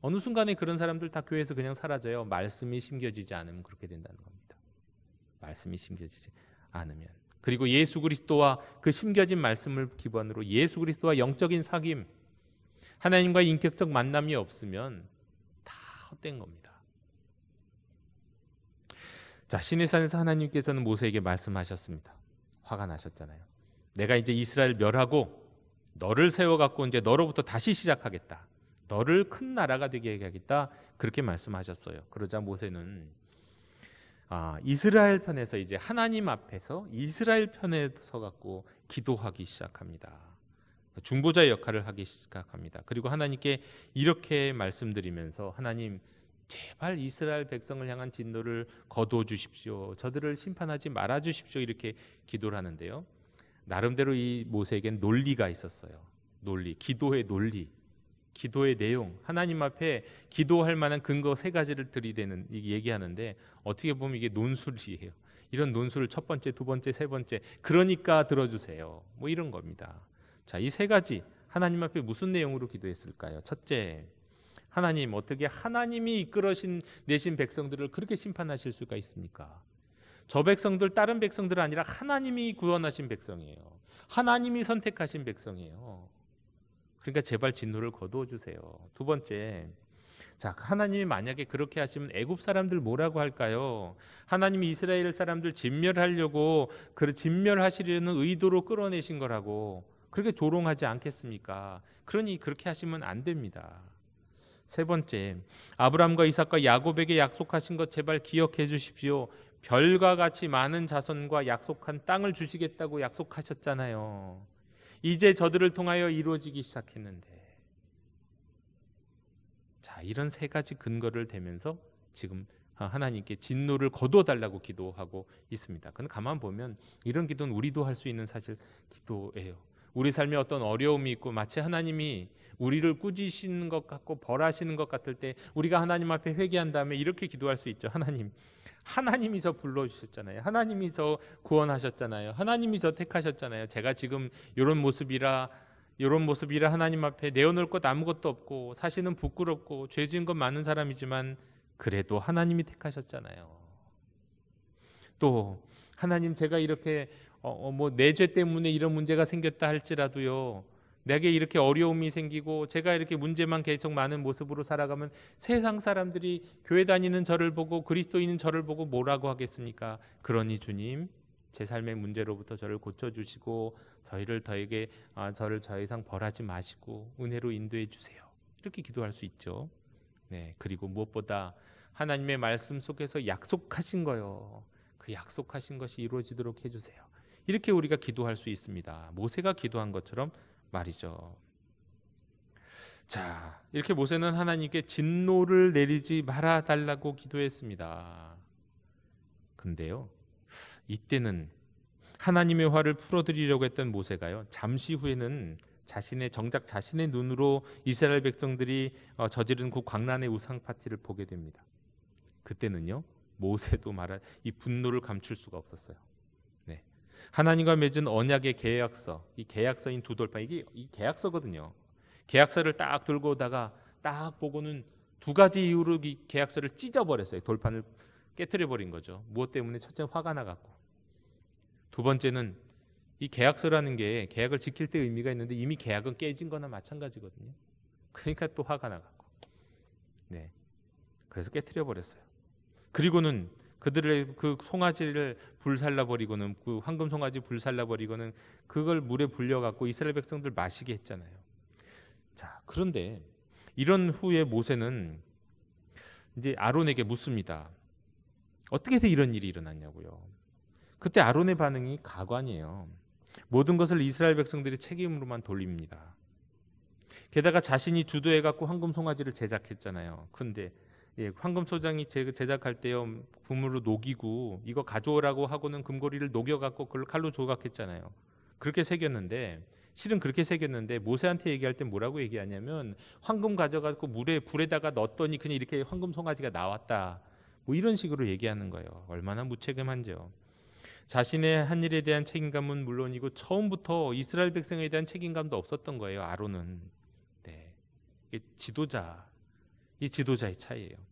어느 순간에 그런 사람들 다 교회에서 그냥 사라져요. 말씀이 심겨지지 않으면 그렇게 된다는 겁니다. 말씀이 심겨지지 않으면. 그리고 예수 그리스도와 그 심겨진 말씀을 기반으로 예수 그리스도와 영적인 사귐, 하나님과의 인격적 만남이 없으면 다 헛된 겁니다. 자, 시내산에서 하나님께서는 모세에게 말씀하셨습니다. 화가 나셨잖아요. 내가 이제 이스라엘 멸하고 너를 세워갖고 이제 너로부터 다시 시작하겠다. 너를 큰 나라가 되게 하겠다. 그렇게 말씀하셨어요. 그러자 모세는 이스라엘 편에서 이제 하나님 앞에서 이스라엘 편에 서갖고 기도하기 시작합니다. 중보자의 역할을 하기 시작합니다. 그리고 하나님께 이렇게 말씀드리면서, 하나님 제발 이스라엘 백성을 향한 진노를 거두어 주십시오. 저들을 심판하지 말아 주십시오. 이렇게 기도를 하는데요, 나름대로 이 모세에겐 논리가 있었어요. 논리, 기도의 논리, 기도의 내용, 하나님 앞에 기도할 만한 근거 3가지를 들이대는 얘기하는데, 어떻게 보면 이게 논술이에요. 이런 논술을 첫 번째, 두 번째, 세 번째, 그러니까 들어주세요, 뭐 이런 겁니다. 자, 이 세 가지 하나님 앞에 무슨 내용으로 기도했을까요? 첫째, 하나님, 어떻게 하나님이 이끌어신 내신 백성들을 그렇게 심판하실 수가 있습니까? 저 백성들 다른 백성들 아니라 하나님이 구원하신 백성이에요. 하나님이 선택하신 백성이에요. 그러니까 제발 진노를 거두어 주세요. 두 번째, 자, 하나님이 만약에 그렇게 하시면 애굽 사람들 뭐라고 할까요? 하나님이 이스라엘 사람들 진멸하려고 진멸하시려는 의도로 끌어내신 거라고 그렇게 조롱하지 않겠습니까? 그러니 그렇게 하시면 안 됩니다. 세 번째, 아브라함과 이삭과 야곱에게 약속하신 것 제발 기억해 주십시오. 별과 같이 많은 자손과 약속한 땅을 주시겠다고 약속하셨잖아요. 이제 저들을 통하여 이루어지기 시작했는데, 자, 이런 세 가지 근거를 대면서 지금 하나님께 진노를 거두어달라고 기도하고 있습니다. 근데 가만 보면 이런 기도는 우리도 할 수 있는 사실 기도예요. 우리 삶에 어떤 어려움이 있고 마치 하나님이 우리를 꾸짖으시는 것 같고 벌하시는 것 같을 때 우리가 하나님 앞에 회개한 다음에 이렇게 기도할 수 있죠. 하나님이 저 불러주셨잖아요. 하나님이 저 구원하셨잖아요. 하나님이 저 택하셨잖아요. 제가 지금 이런 모습이라 하나님 앞에 내어놓을 것 아무것도 없고 사실은 부끄럽고 죄 지은 것 많은 사람이지만 그래도 하나님이 택하셨잖아요. 또 하나님, 제가 이렇게 내 죄 때문에 이런 문제가 생겼다 할지라도요, 내게 이렇게 어려움이 생기고 제가 이렇게 문제만 계속 많은 모습으로 살아가면 세상 사람들이 교회 다니는 저를 보고 그리스도인인 저를 보고 뭐라고 하겠습니까? 그러니 주님, 제 삶의 문제로부터 저를 고쳐주시고 저를 더 이상 벌하지 마시고 은혜로 인도해 주세요. 이렇게 기도할 수 있죠. 네, 그리고 무엇보다 하나님의 말씀 속에서 약속하신 거요, 그 약속하신 것이 이루어지도록 해주세요. 이렇게 우리가 기도할 수 있습니다. 모세가 기도한 것처럼 말이죠. 자, 이렇게 모세는 하나님께 진노를 내리지 말아 달라고 기도했습니다. 근데요, 이때는 하나님의 화를 풀어드리려고 했던 모세가요, 잠시 후에는 자신의 눈으로 이스라엘 백성들이 저지른 그 광란의 우상 파티를 보게 됩니다. 그때는요, 모세도 이 분노를 감출 수가 없었어요. 네, 하나님과 맺은 언약의 계약서, 이 계약서인 두 돌판, 이게 이 계약서거든요. 계약서를 딱 들고 오다가 딱 보고는 두 가지 이유로 이 계약서를 찢어버렸어요. 돌판을 깨트려 버린 거죠. 무엇 때문에? 첫째, 화가 나갖고. 두 번째는 이 계약서라는 게 계약을 지킬 때 의미가 있는데 이미 계약은 깨진 거나 마찬가지거든요. 그러니까 또 화가 나갖고. 네, 그래서 깨트려 버렸어요. 그리고는 그들의 그 송아지를 불살라 버리고는, 그 황금 송아지 불살라 버리고는 그걸 물에 불려 갖고 이스라엘 백성들 마시게 했잖아요. 자, 그런데 이런 후에 모세는 이제 아론에게 묻습니다. 어떻게 해서 이런 일이 일어났냐고요. 그때 아론의 반응이 가관이에요. 모든 것을 이스라엘 백성들의 책임으로만 돌립니다. 게다가 자신이 주도해 갖고 황금 송아지를 제작했잖아요. 그런데 황금 소장이 제작할 때요, 금으로 녹이고 이거 가져오라고 하고는 금고리를 녹여갖고 그걸 칼로 조각했잖아요. 그렇게 새겼는데, 실은 그렇게 새겼는데 모세한테 얘기할 때 뭐라고 얘기하냐면, 황금 가져가고 불에다가 넣었더니 그냥 이렇게 황금 송아지가 나왔다, 뭐 이런 식으로 얘기하는 거예요. 얼마나 무책임한지요. 자신의 한 일에 대한 책임감은 물론이고 처음부터 이스라엘 백성에 대한 책임감도 없었던 거예요, 아론은. 네, 이게 지도자의 차이예요.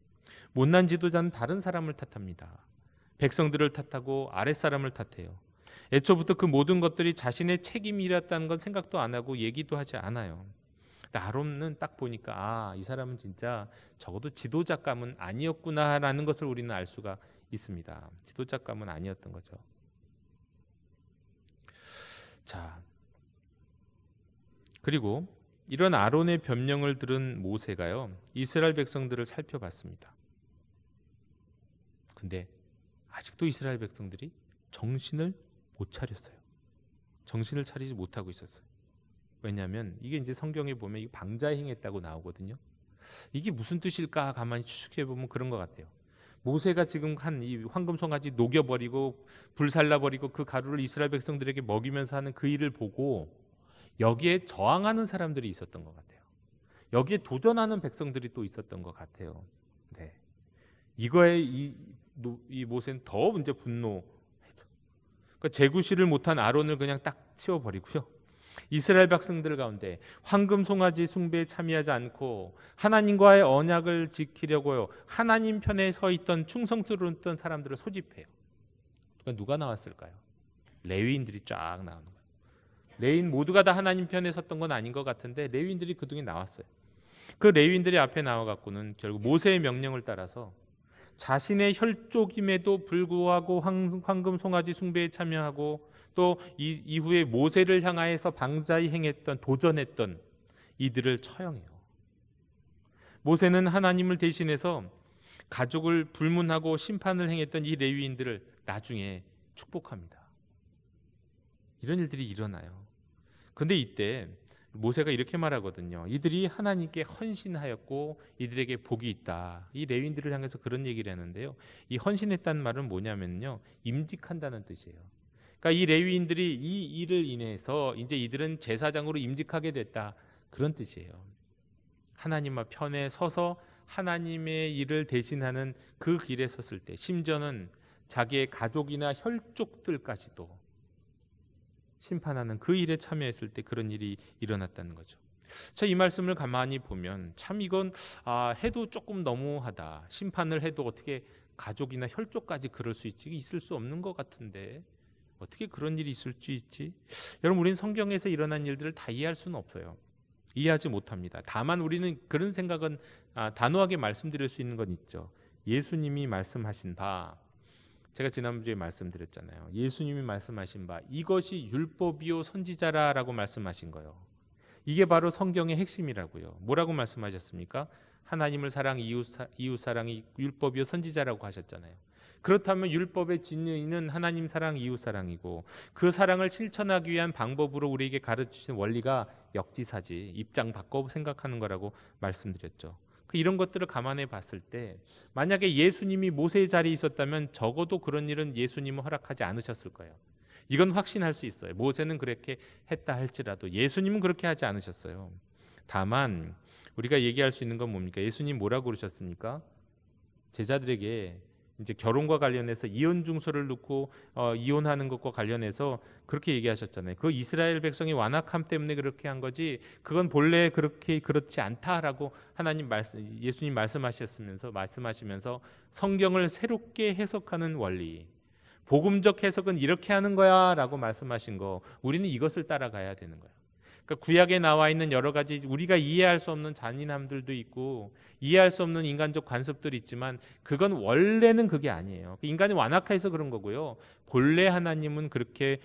못난 지도자는 다른 사람을 탓합니다. 백성들을 탓하고 아랫사람을 탓해요. 애초부터 그 모든 것들이 자신의 책임이었다는 건 생각도 안 하고 얘기도 하지 않아요. 아론은 딱 보니까 이 사람은 진짜 적어도 지도자감은 아니었구나라는 것을 우리는 알 수가 있습니다. 지도자감은 아니었던 거죠. 자, 그리고 이런 아론의 변명을 들은 모세가요, 이스라엘 백성들을 살펴봤습니다. 근데 아직도 이스라엘 백성들이 정신을 못 차렸어요. 정신을 차리지 못하고 있었어요. 왜냐하면 이게 이제 성경에 보면 이 방자에 행했다고 나오거든요. 이게 무슨 뜻일까 가만히 추측해 보면 그런 것 같아요. 모세가 지금 한 이 황금 송아지 녹여버리고 불살라버리고 그 가루를 이스라엘 백성들에게 먹이면서 하는 그 일을 보고 여기에 저항하는 사람들이 있었던 것 같아요. 여기에 도전하는 백성들이 또 있었던 것 같아요. 네, 이거에 이 모세는 더 이제 분노했죠. 그러니까 제구실을 못한 아론을 그냥 딱 치워버리고요, 이스라엘 백성들 가운데 황금 송아지 숭배에 참여하지 않고 하나님과의 언약을 지키려고요 하나님 편에 서 있던 충성스러웠던 사람들을 소집해요. 누가 나왔을까요? 레위인들이 쫙 나오는 거예요. 레위인 모두가 다 하나님 편에 섰던 건 아닌 것 같은데 레위인들이 그중에 나왔어요. 그 레위인들이 앞에 나와갖고는 결국 모세의 명령을 따라서 자신의 혈족임에도 불구하고 황금 송아지 숭배에 참여하고 또 이후에 모세를 향하여서 방자히 행했던 도전했던 이들을 처형해요. 모세는 하나님을 대신해서 가족을 불문하고 심판을 행했던 이 레위인들을 나중에 축복합니다. 이런 일들이 일어나요. 그런데 이때 모세가 이렇게 말하거든요. 이들이 하나님께 헌신하였고 이들에게 복이 있다. 이 레위인들을 향해서 그런 얘기를 하는데요. 이 헌신했다는 말은 뭐냐면요, 임직한다는 뜻이에요. 그러니까 이 레위인들이 이 일을 인해서 이제 이들은 제사장으로 임직하게 됐다, 그런 뜻이에요. 하나님 편에 서서 하나님의 일을 대신하는 그 길에 섰을 때, 심지어는 자기의 가족이나 혈족들까지도 심판하는 그 일에 참여했을 때 그런 일이 일어났다는 거죠. 자, 이 말씀을 가만히 보면 참 이건 해도 조금 너무하다. 심판을 해도 어떻게 가족이나 혈족까지 그럴 수 있지? 있을 수 없는 것 같은데 어떻게 그런 일이 있을 수 있지? 여러분, 우리는 성경에서 일어난 일들을 다 이해할 수는 없어요. 이해하지 못합니다. 다만 우리는 그런 생각은 단호하게 말씀드릴 수 있는 건 있죠. 예수님이 말씀하신 바, 제가 지난주에 말씀드렸잖아요. 예수님이 말씀하신 바, 이것이 율법이요 선지자라라고 말씀하신 거예요. 이게 바로 성경의 핵심이라고요. 뭐라고 말씀하셨습니까? 하나님을 사랑, 이웃 사랑이 율법이요 선지자라고 하셨잖아요. 그렇다면 율법의 진리는 하나님 사랑, 이웃 사랑이고 그 사랑을 실천하기 위한 방법으로 우리에게 가르치신 원리가 역지사지, 입장 바꿔 생각하는 거라고 말씀드렸죠. 이런 것들을 감안해 봤을 때 만약에 예수님이 모세의 자리에 있었다면 적어도 그런 일은 예수님은 허락하지 않으셨을 거예요. 이건 확신할 수 있어요. 모세는 그렇게 했다 할지라도 예수님은 그렇게 하지 않으셨어요. 다만 우리가 얘기할 수 있는 건 뭡니까? 예수님 뭐라고 그러셨습니까? 제자들에게 이제 결혼과 관련해서 이혼 중서를 넣고 이혼하는 것과 관련해서 그렇게 얘기하셨잖아요. 그 이스라엘 백성이 완악함 때문에 그렇게 한 거지 그건 본래 그렇지 않다라고 예수님 말씀하시면서 성경을 새롭게 해석하는 원리, 복음적 해석은 이렇게 하는 거야라고 말씀하신 거, 우리는 이것을 따라가야 되는 거예요. 그러니까 구약에 나와 있는 여러 가지 우리가 이해할 수 없는 잔인함들도 있고 이해할 수 없는 인간적 관습들이 있지만 그건 원래는 그게 아니에요. 인간이 완악해서 그런 거고요. 본래 하나님은 그렇게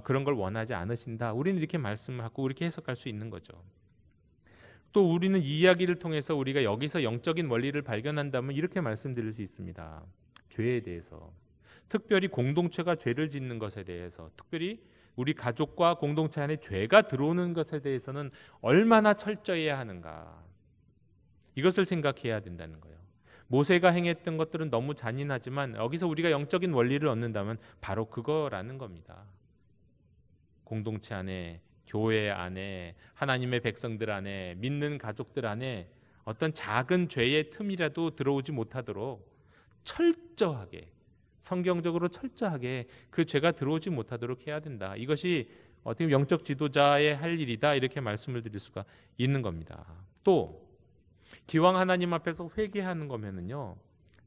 그런 걸 원하지 않으신다. 우리는 이렇게 말씀하고 이렇게 해석할 수 있는 거죠. 또 우리는 이 이야기를 통해서 우리가 여기서 영적인 원리를 발견한다면 이렇게 말씀드릴 수 있습니다. 죄에 대해서, 특별히 공동체가 죄를 짓는 것에 대해서, 특별히 우리 가족과 공동체 안에 죄가 들어오는 것에 대해서는 얼마나 철저해야 하는가, 이것을 생각해야 된다는 거예요. 모세가 행했던 것들은 너무 잔인하지만 여기서 우리가 영적인 원리를 얻는다면 바로 그거라는 겁니다. 공동체 안에, 교회 안에, 하나님의 백성들 안에, 믿는 가족들 안에 어떤 작은 죄의 틈이라도 들어오지 못하도록 철저하게, 성경적으로 철저하게 그 죄가 들어오지 못하도록 해야 된다. 이것이 어떻게 영적 지도자의 할 일이다, 이렇게 말씀을 드릴 수가 있는 겁니다. 또 기왕 하나님 앞에서 회개하는 거면은요,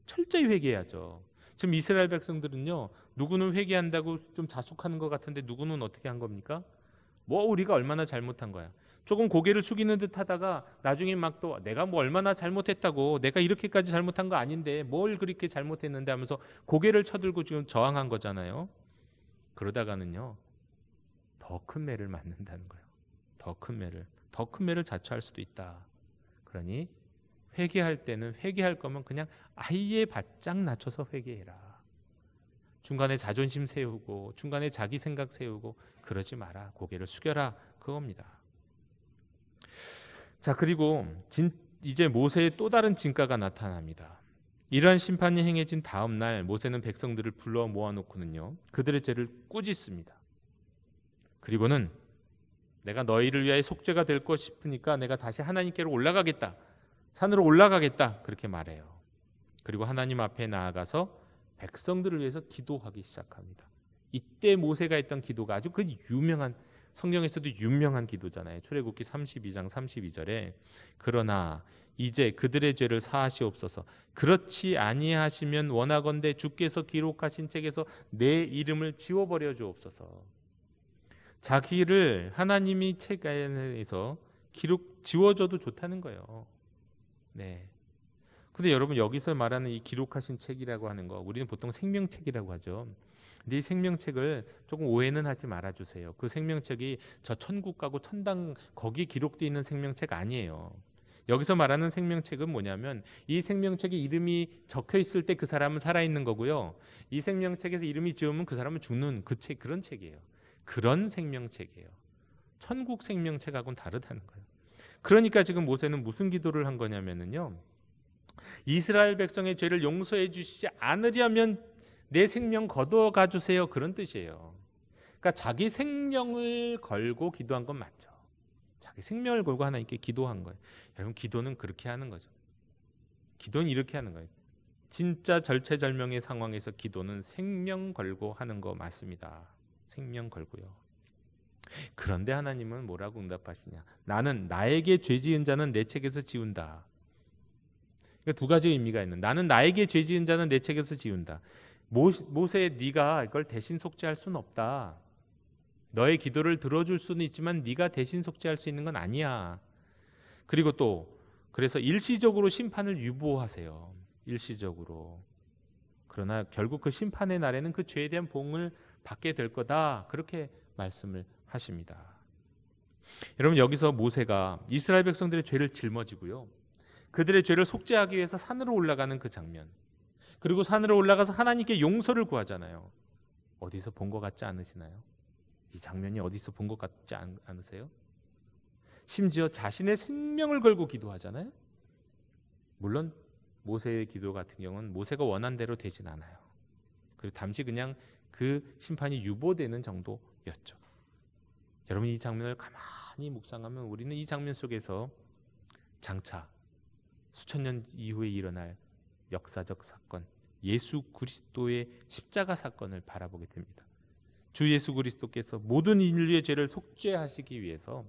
철저히 회개해야죠. 지금 이스라엘 백성들은요, 누구는 회개한다고 좀 자숙하는 것 같은데 누구는 어떻게 한 겁니까? 뭐 우리가 얼마나 잘못한 거야. 조금 고개를 숙이는 듯 하다가 나중에 막 또 내가 뭐 얼마나 잘못했다고, 내가 이렇게까지 잘못한 거 아닌데 뭘 그렇게 잘못했는데 하면서 고개를 쳐들고 지금 저항한 거잖아요. 그러다가는요, 더 큰 매를 맞는다는 거예요. 더 큰 매를 자초할 수도 있다. 그러니 회개할 때는, 회개할 거면 그냥 아예 바짝 낮춰서 회개해라. 중간에 자존심 세우고 중간에 자기 생각 세우고 그러지 마라. 고개를 숙여라, 그겁니다. 자, 그리고 이제 모세의 또 다른 진가가 나타납니다. 이러한 심판이 행해진 다음 날 모세는 백성들을 불러 모아놓고는요, 그들의 죄를 꾸짖습니다. 그리고는 내가 너희를 위하여 속죄가 될 것 싶으니까 내가 다시 하나님께로 올라가겠다, 산으로 올라가겠다, 그렇게 말해요. 그리고 하나님 앞에 나아가서 백성들을 위해서 기도하기 시작합니다. 이때 모세가 했던 기도가 아주 그 유명한 성경에서도 유명한 기도잖아요. 출애굽기 32장 32절에 그러나 이제 그들의 죄를 사하시옵소서. 그렇지 아니하시면 원하건대 주께서 기록하신 책에서 내 이름을 지워버려 주옵소서. 자기를 하나님이 책 안에서 지워줘도 좋다는 거예요. 네. 근데 여러분, 여기서 말하는 이 기록하신 책이라고 하는 거, 우리는 보통 생명책이라고 하죠. 근데 이 생명책을 조금 오해는 하지 말아주세요. 그 생명책이 저 천국 가고 천당 거기 기록되어 있는 생명책 아니에요. 여기서 말하는 생명책은 뭐냐면 이 생명책에 이름이 적혀 있을 때 그 사람은 살아있는 거고요. 이 생명책에서 이름이 지우면 그 사람은 죽는 그런 책이에요. 그런 생명책이에요. 천국 생명책하고는 다르다는 거예요. 그러니까 지금 모세는 무슨 기도를 한 거냐면요, 이스라엘 백성의 죄를 용서해 주시지 않으려면 내 생명 거두어가 주세요, 그런 뜻이에요. 그러니까 자기 생명을 걸고 기도한 건 맞죠. 자기 생명을 걸고 하나님께 기도한 거예요. 여러분, 기도는 그렇게 하는 거죠. 기도는 이렇게 하는 거예요. 진짜 절체절명의 상황에서 기도는 생명 걸고 하는 거 맞습니다. 생명 걸고요. 그런데 하나님은 뭐라고 응답하시냐? 나는 나에게 죄 지은 자는 내 책에서 지운다. 그러니까 두 가지 의미가 있는. 나는 나에게 죄 지은 자는 내 책에서 지운다. 모세, 네가 이걸 대신 속죄할 수는 없다. 너의 기도를 들어줄 수는 있지만 네가 대신 속죄할 수 있는 건 아니야. 그리고 또 그래서 일시적으로 심판을 유보하세요. 일시적으로. 그러나 결국 그 심판의 날에는 그 죄에 대한 봉을 받게 될 거다. 그렇게 말씀을 하십니다. 여러분, 여기서 모세가 이스라엘 백성들의 죄를 짊어지고요, 그들의 죄를 속죄하기 위해서 산으로 올라가는 그 장면, 그리고 산으로 올라가서 하나님께 용서를 구하잖아요. 어디서 본 것 같지 않으시나요? 이 장면이 어디서 본 것 같지 않으세요? 심지어 자신의 생명을 걸고 기도하잖아요. 물론 모세의 기도 같은 경우는 모세가 원한 대로 되진 않아요. 그리고 잠시 그냥 그 심판이 유보되는 정도였죠. 여러분, 이 장면을 가만히 묵상하면 우리는 이 장면 속에서 장차 수천 년 이후에 일어날 역사적 사건, 예수 그리스도의 십자가 사건을 바라보게 됩니다. 주 예수 그리스도께서 모든 인류의 죄를 속죄하시기 위해서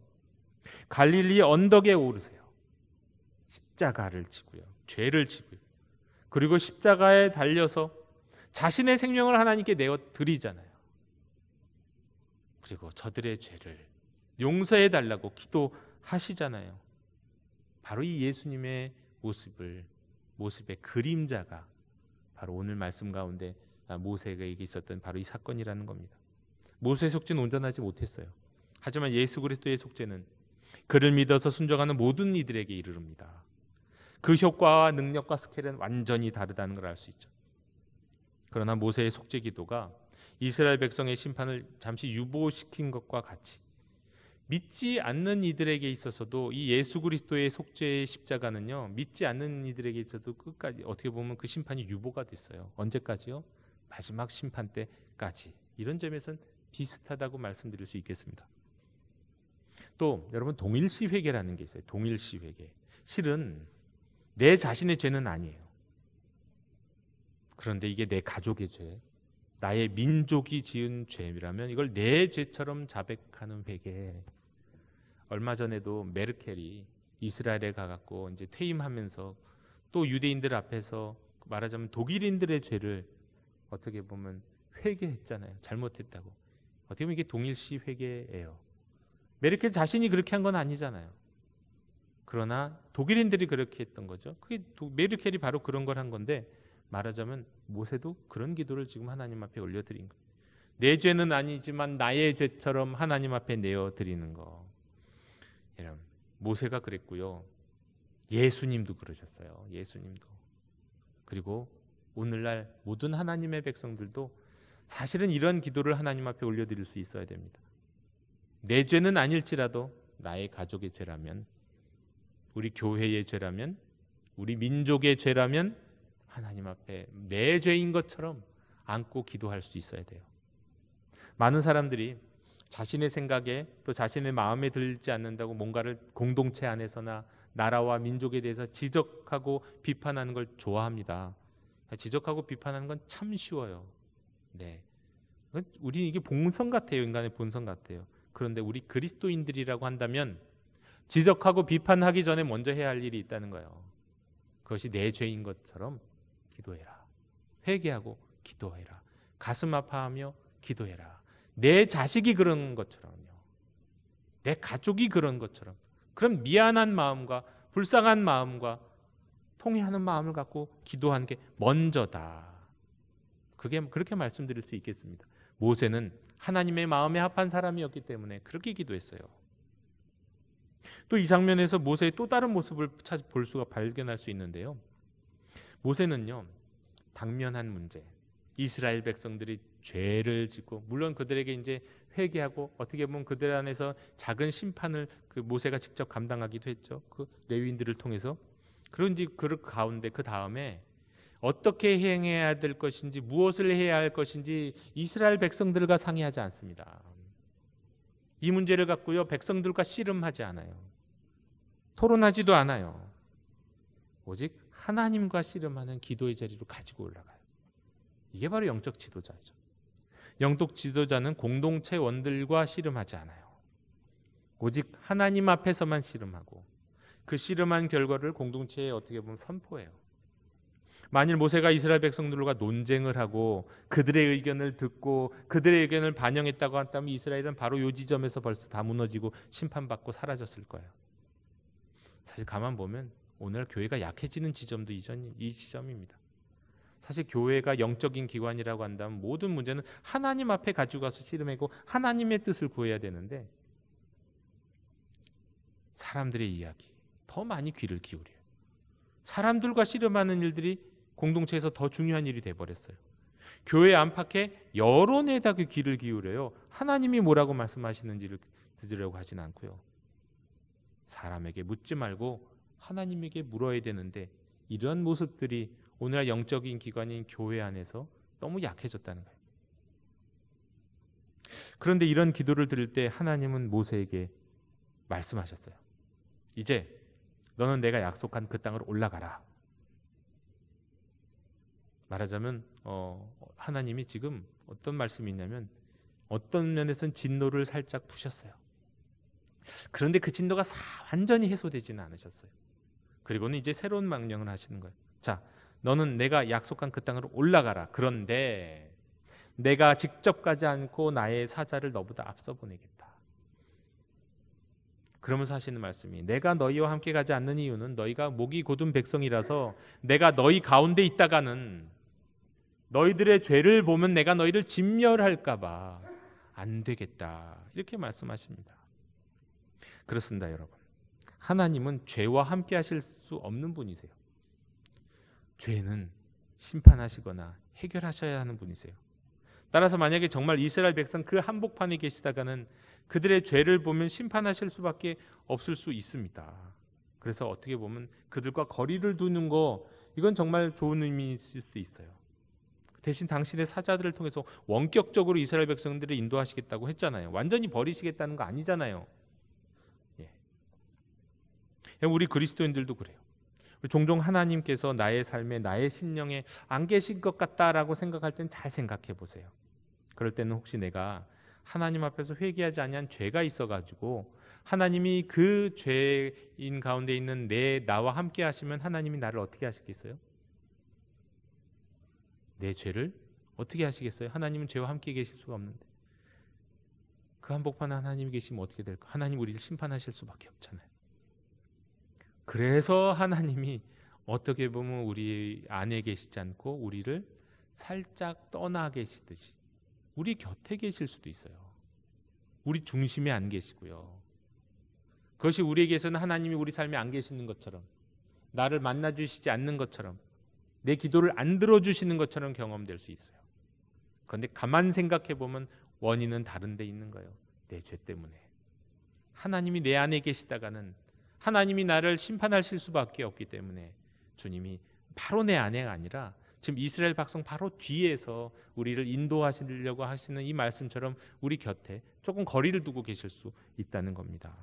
갈릴리 언덕에 오르세요. 십자가를 지고요, 죄를 지고요, 그리고 십자가에 달려서 자신의 생명을 하나님께 내어 드리잖아요. 그리고 저들의 죄를 용서해 달라고 기도하시잖아요. 바로 이 예수님의 모습의 그림자가 바로 오늘 말씀 가운데 모세에게 있었던 바로 이 사건이라는 겁니다. 모세의 속죄는 온전하지 못했어요. 하지만 예수 그리스도의 속죄는 그를 믿어서 순종하는 모든 이들에게 이르릅니다. 그 효과와 능력과 스케일은 완전히 다르다는 걸 알 수 있죠. 그러나 모세의 속죄 기도가 이스라엘 백성의 심판을 잠시 유보시킨 것과 같이 믿지 않는 이들에게 있어서도 이 예수 그리스도의 속죄의 십자가는요, 믿지 않는 이들에게 있어도 끝까지 어떻게 보면 그 심판이 유보가 됐어요. 언제까지요? 마지막 심판 때까지. 이런 점에서는 비슷하다고 말씀드릴 수 있겠습니다. 또 여러분, 동일시 회개라는 게 있어요. 동일시 회개. 실은 내 자신의 죄는 아니에요. 그런데 이게 내 가족의 죄, 나의 민족이 지은 죄라면 이걸 내 죄처럼 자백하는 회개. 얼마 전에도 메르켈이 이스라엘에 가갖고 이제 퇴임하면서 또 유대인들 앞에서 말하자면 독일인들의 죄를 어떻게 보면 회개했잖아요. 잘못했다고. 어떻게 보면 이게 동일시 회개예요. 메르켈 자신이 그렇게 한 건 아니잖아요. 그러나 독일인들이 그렇게 했던 거죠. 그게 메르켈이 바로 그런 걸 한 건데, 말하자면 모세도 그런 기도를 지금 하나님 앞에 올려드린 거예요. 내 죄는 아니지만 나의 죄처럼 하나님 앞에 내어드리는 거. 여러분, 모세가 그랬고요, 예수님도 그러셨어요. 예수님도. 그리고 오늘날 모든 하나님의 백성들도 사실은 이런 기도를 하나님 앞에 올려드릴 수 있어야 됩니다. 내 죄는 아닐지라도 나의 가족의 죄라면, 우리 교회의 죄라면, 우리 민족의 죄라면 하나님 앞에 내 죄인 것처럼 안고 기도할 수 있어야 돼요. 많은 사람들이 자신의 생각에 또 자신의 마음에 들지 않는다고 뭔가를 공동체 안에서나 나라와 민족에 대해서 지적하고 비판하는 걸 좋아합니다. 지적하고 비판하는 건 참 쉬워요. 네, 우리 이게 본성 같아요. 인간의 본성 같아요. 그런데 우리 그리스도인들이라고 한다면 지적하고 비판하기 전에 먼저 해야 할 일이 있다는 거예요. 그것이 내 죄인 것처럼 기도해라. 회개하고 기도해라. 가슴 아파하며 기도해라. 내 자식이 그런 것처럼요. 내 가족이 그런 것처럼 그런 미안한 마음과 불쌍한 마음과 통회하는 마음을 갖고 기도하는 게 먼저다. 그렇게 말씀드릴 수 있겠습니다. 모세는 하나님의 마음에 합한 사람이었기 때문에 그렇게 기도했어요. 또 이 장면에서 모세의 또 다른 모습을 볼 수가 발견할 수 있는데요. 모세는요, 당면한 문제, 이스라엘 백성들이 죄를 짓고 물론 그들에게 이제 회개하고 어떻게 보면 그들 안에서 작은 심판을 그 모세가 직접 감당하기도 했죠. 그 레위인들을 통해서. 그런지 그 가운데 그 다음에 어떻게 행해야 될 것인지 무엇을 해야 할 것인지 이스라엘 백성들과 상의하지 않습니다. 이 문제를 갖고요 백성들과 씨름하지 않아요. 토론하지도 않아요. 오직 하나님과 씨름하는 기도의 자리로 가지고 올라가요. 이게 바로 영적 지도자죠. 영적 지도자는 공동체원들과 씨름하지 않아요. 오직 하나님 앞에서만 씨름하고 그 씨름한 결과를 공동체에 어떻게 보면 선포해요. 만일 모세가 이스라엘 백성들과 논쟁을 하고 그들의 의견을 듣고 그들의 의견을 반영했다고 한다면 이스라엘은 바로 이 지점에서 벌써 다 무너지고 심판받고 사라졌을 거예요. 사실 가만 보면 오늘 교회가 약해지는 지점도 이 지점입니다. 사실 교회가 영적인 기관이라고 한다면 모든 문제는 하나님 앞에 가지고 가서 씨름하고 하나님의 뜻을 구해야 되는데 사람들의 이야기 더 많이 귀를 기울여요. 사람들과 씨름하는 일들이 공동체에서 더 중요한 일이 돼버렸어요. 교회 안팎에 여론에다 귀를 기울여요. 하나님이 뭐라고 말씀하시는지를 들으려고 하진 않고요. 사람에게 묻지 말고 하나님에게 물어야 되는데 이런 모습들이 오늘날 영적인 기관인 교회 안에서 너무 약해졌다는 거예요. 그런데 이런 기도를 드릴 때 하나님은 모세에게 말씀하셨어요. 이제 너는 내가 약속한 그 땅으로 올라가라. 말하자면 하나님이 지금 어떤 말씀이 있냐면 어떤 면에서는 진노를 살짝 푸셨어요. 그런데 그 진노가 완전히 해소되지는 않으셨어요. 그리고는 이제 새로운 명령을 하시는 거예요. 자, 너는 내가 약속한 그 땅으로 올라가라. 그런데 내가 직접 가지 않고 나의 사자를 너보다 앞서 보내겠다. 그러면서 하시는 말씀이 내가 너희와 함께 가지 않는 이유는 너희가 목이 곧은 백성이라서 내가 너희 가운데 있다가는 너희들의 죄를 보면 내가 너희를 진멸할까 봐 안 되겠다. 이렇게 말씀하십니다. 그렇습니다, 여러분. 하나님은 죄와 함께 하실 수 없는 분이세요. 죄는 심판하시거나 해결하셔야 하는 분이세요. 따라서 만약에 정말 이스라엘 백성 그 한복판에 계시다가는 그들의 죄를 보면 심판하실 수밖에 없을 수 있습니다. 그래서 어떻게 보면 그들과 거리를 두는 거 이건 정말 좋은 의미일 수 있어요. 대신 당신의 사자들을 통해서 원격적으로 이스라엘 백성들을 인도하시겠다고 했잖아요. 완전히 버리시겠다는 거 아니잖아요. 우리 그리스도인들도 그래요. 종종 하나님께서 나의 삶에 나의 심령에 안 계신 것 같다라고 생각할 땐 잘 생각해 보세요. 그럴 때는 혹시 내가 하나님 앞에서 회개하지 아니한 죄가 있어가지고 하나님이 그 죄인 가운데 있는 나와 함께 하시면 하나님이 나를 어떻게 하시겠어요? 내 죄를 어떻게 하시겠어요? 하나님은 죄와 함께 계실 수가 없는데 그 한복판에 하나님이 계시면 어떻게 될까? 하나님 우리를 심판하실 수밖에 없잖아요. 그래서 하나님이 어떻게 보면 우리 안에 계시지 않고 우리를 살짝 떠나 계시듯이 우리 곁에 계실 수도 있어요. 우리 중심에 안 계시고요. 그것이 우리에게서는 하나님이 우리 삶에 안 계시는 것처럼 나를 만나주시지 않는 것처럼 내 기도를 안 들어주시는 것처럼 경험될 수 있어요. 그런데 가만 생각해 보면 원인은 다른 데 있는 거예요. 내 죄 때문에. 하나님이 내 안에 계시다가는 하나님이 나를 심판하실 수밖에 없기 때문에 주님이 바로 내 안에가 아니라 지금 이스라엘 백성 바로 뒤에서 우리를 인도하시려고 하시는 이 말씀처럼 우리 곁에 조금 거리를 두고 계실 수 있다는 겁니다.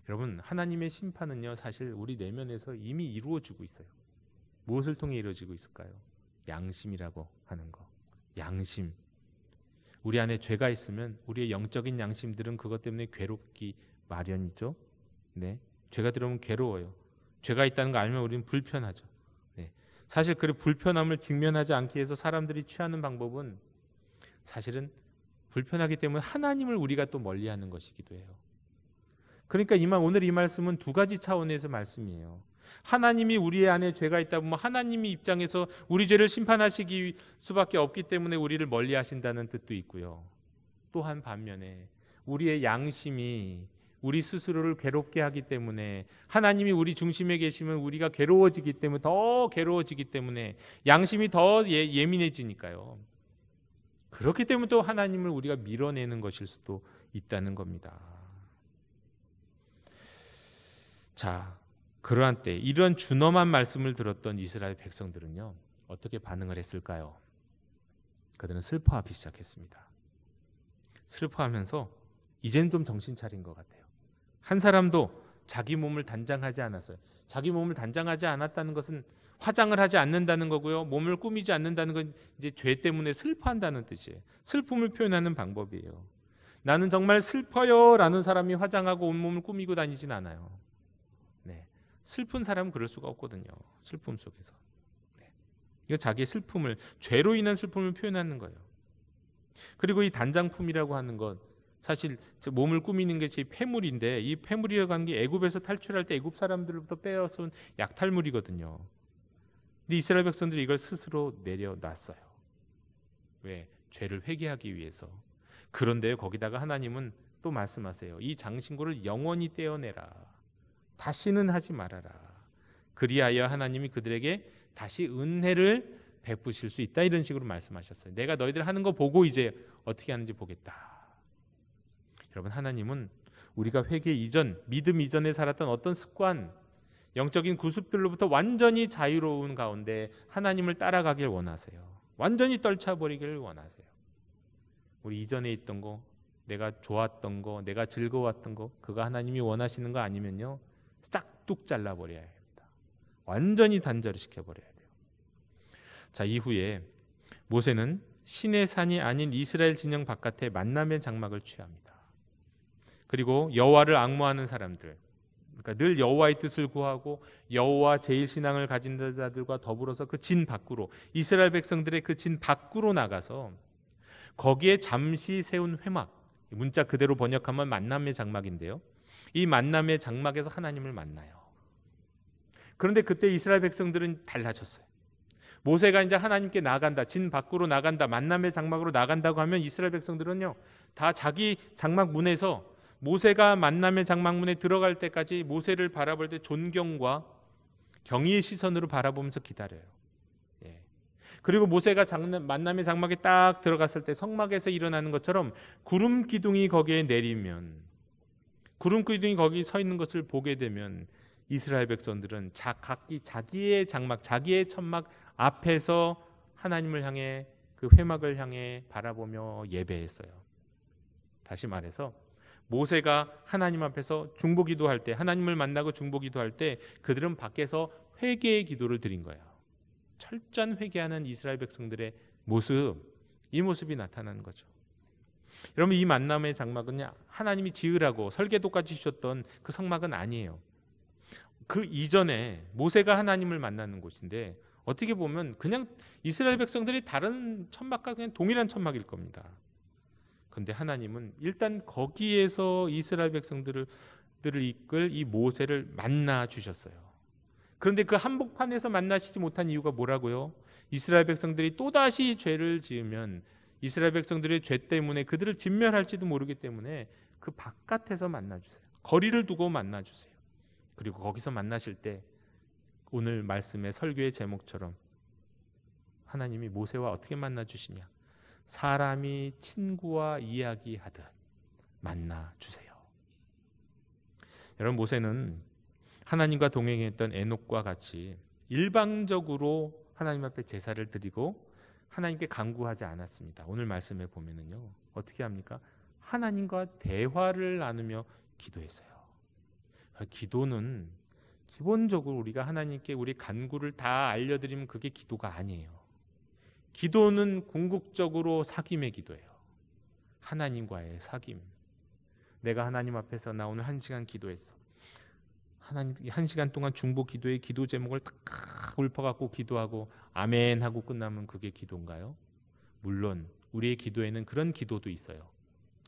여러분, 하나님의 심판은요 사실 우리 내면에서 이미 이루어지고 있어요. 무엇을 통해 이루어지고 있을까요? 양심이라고 하는 거. 양심. 우리 안에 죄가 있으면 우리의 영적인 양심들은 그것 때문에 괴롭기 마련이죠. 네, 죄가 들어오면 괴로워요. 죄가 있다는 거 알면 우리는 불편하죠. 네, 사실 그 불편함을 직면하지 않기 위해서 사람들이 취하는 방법은 사실은 불편하기 때문에 하나님을 우리가 또 멀리하는 것이기도 해요. 그러니까 오늘 이 말씀은 두 가지 차원에서 말씀이에요. 하나님이 우리 안에 죄가 있다 보면 하나님이 입장에서 우리 죄를 심판하시기 수밖에 없기 때문에 우리를 멀리하신다는 뜻도 있고요. 또한 반면에 우리의 양심이 우리 스스로를 괴롭게 하기 때문에 하나님이 우리 중심에 계시면 우리가 괴로워지기 때문에 더 괴로워지기 때문에 양심이 더 예민해지니까요. 그렇기 때문에 또 하나님을 우리가 밀어내는 것일 수도 있다는 겁니다. 자, 그러한 때 이런 준엄한 말씀을 들었던 이스라엘 백성들은요, 어떻게 반응을 했을까요? 그들은 슬퍼하기 시작했습니다. 슬퍼하면서 이제는 좀 정신 차린 것 같아요. 한 사람도 자기 몸을 단장하지 않았어요. 자기 몸을 단장하지 않았다는 것은 화장을 하지 않는다는 거고요. 몸을 꾸미지 않는다는 건 이제 죄 때문에 슬퍼한다는 뜻이에요. 슬픔을 표현하는 방법이에요. 나는 정말 슬퍼요 라는 사람이 화장하고 온몸을 꾸미고 다니진 않아요. 네, 슬픈 사람은 그럴 수가 없거든요. 슬픔 속에서. 네, 이거 자기의 슬픔을, 죄로 인한 슬픔을 표현하는 거예요. 그리고 이 단장품이라고 하는 것, 사실 몸을 꾸미는 것이 폐물인데, 이 폐물이라고 하는 게 애굽에서 탈출할 때 애굽 사람들로부터 빼앗은 약탈물이거든요. 근데 이스라엘 백성들이 이걸 스스로 내려놨어요. 왜? 죄를 회개하기 위해서. 그런데 거기다가 하나님은 또 말씀하세요. 이 장신구를 영원히 떼어내라. 다시는 하지 말아라. 그리하여 하나님이 그들에게 다시 은혜를 베푸실 수 있다. 이런 식으로 말씀하셨어요. 내가 너희들 하는 거 보고 이제 어떻게 하는지 보겠다. 여러분, 하나님은 우리가 회개 이전, 믿음 이전에 살았던 어떤 습관, 영적인 구습들로부터 완전히 자유로운 가운데 하나님을 따라가길 원하세요. 완전히 떨쳐버리기를 원하세요. 우리 이전에 있던 거, 내가 좋았던 거, 내가 즐거웠던 거, 그거 하나님이 원하시는 거 아니면요, 싹둑 잘라버려야 합니다. 완전히 단절을 시켜버려야 돼요. 자, 이후에 모세는 신의 산이 아닌 이스라엘 진영 바깥에 만남의 장막을 취합니다. 그리고 여호와를 앙모하는 사람들, 그러니까 늘 여호와의 뜻을 구하고 여호와 제일 신앙을 가진 자들과 더불어서 그 진 밖으로, 이스라엘 백성들의 그 진 밖으로 나가서 거기에 잠시 세운 회막, 문자 그대로 번역하면 만남의 장막인데요, 이 만남의 장막에서 하나님을 만나요. 그런데 그때 이스라엘 백성들은 달라졌어요. 모세가 이제 하나님께 나간다, 진 밖으로 나간다, 만남의 장막으로 나간다고 하면 이스라엘 백성들은요, 다 자기 장막 문에서 모세가 만남의 장막 문에 들어갈 때까지 모세를 바라볼 때 존경과 경의의 시선으로 바라보면서 기다려요. 그리고 모세가 만남의 장막에 딱 들어갔을 때 성막에서 일어나는 것처럼 구름 기둥이 거기에 내리면, 구름 기둥이 거기 서 있는 것을 보게 되면 이스라엘 백성들은 각기 자기의 장막, 자기의 천막 앞에서 하나님을 향해, 그 회막을 향해 바라보며 예배했어요. 다시 말해서 모세가 하나님 앞에서 중보기도할 때, 하나님을 만나고 중보기도할 때 그들은 밖에서 회개의 기도를 드린 거예요. 철저한 회개하는 이스라엘 백성들의 모습, 이 모습이 나타나는 거죠. 여러분, 이 만남의 장막은 하나님이 지으라고 설계도까지 주셨던 그 성막은 아니에요. 그 이전에 모세가 하나님을 만나는 곳인데, 어떻게 보면 그냥 이스라엘 백성들이 다른 천막과 그냥 동일한 천막일 겁니다. 그런데 하나님은 일단 거기에서 이스라엘 백성들을 이끌 이 모세를 만나 주셨어요. 그런데 그 한복판에서 만나시지 못한 이유가 뭐라고요? 이스라엘 백성들이 또다시 죄를 지으면 이스라엘 백성들의 죄 때문에 그들을 진멸할지도 모르기 때문에 그 바깥에서 만나주세요. 거리를 두고 만나주세요. 그리고 거기서 만나실 때 오늘 말씀의 설교의 제목처럼 하나님이 모세와 어떻게 만나주시냐, 사람이 친구와 이야기하듯 만나주세요. 여러분, 모세는 하나님과 동행했던 에녹과 같이 일방적으로 하나님 앞에 제사를 드리고 하나님께 간구하지 않았습니다. 오늘 말씀에 보면은요, 어떻게 합니까? 하나님과 대화를 나누며 기도했어요. 기도는 기본적으로 우리가 하나님께 우리 간구를 다 알려드리면 그게 기도가 아니에요. 기도는 궁극적으로 사귐의 기도예요. 하나님과의 사귐. 내가 하나님 앞에서 나 오늘 1시간 기도했어. 하나님 1시간 동안 중보 기도의 기도 제목을 탁 읊어갖고 기도하고 아멘 하고 끝나면 그게 기도인가요? 물론 우리의 기도에는 그런 기도도 있어요.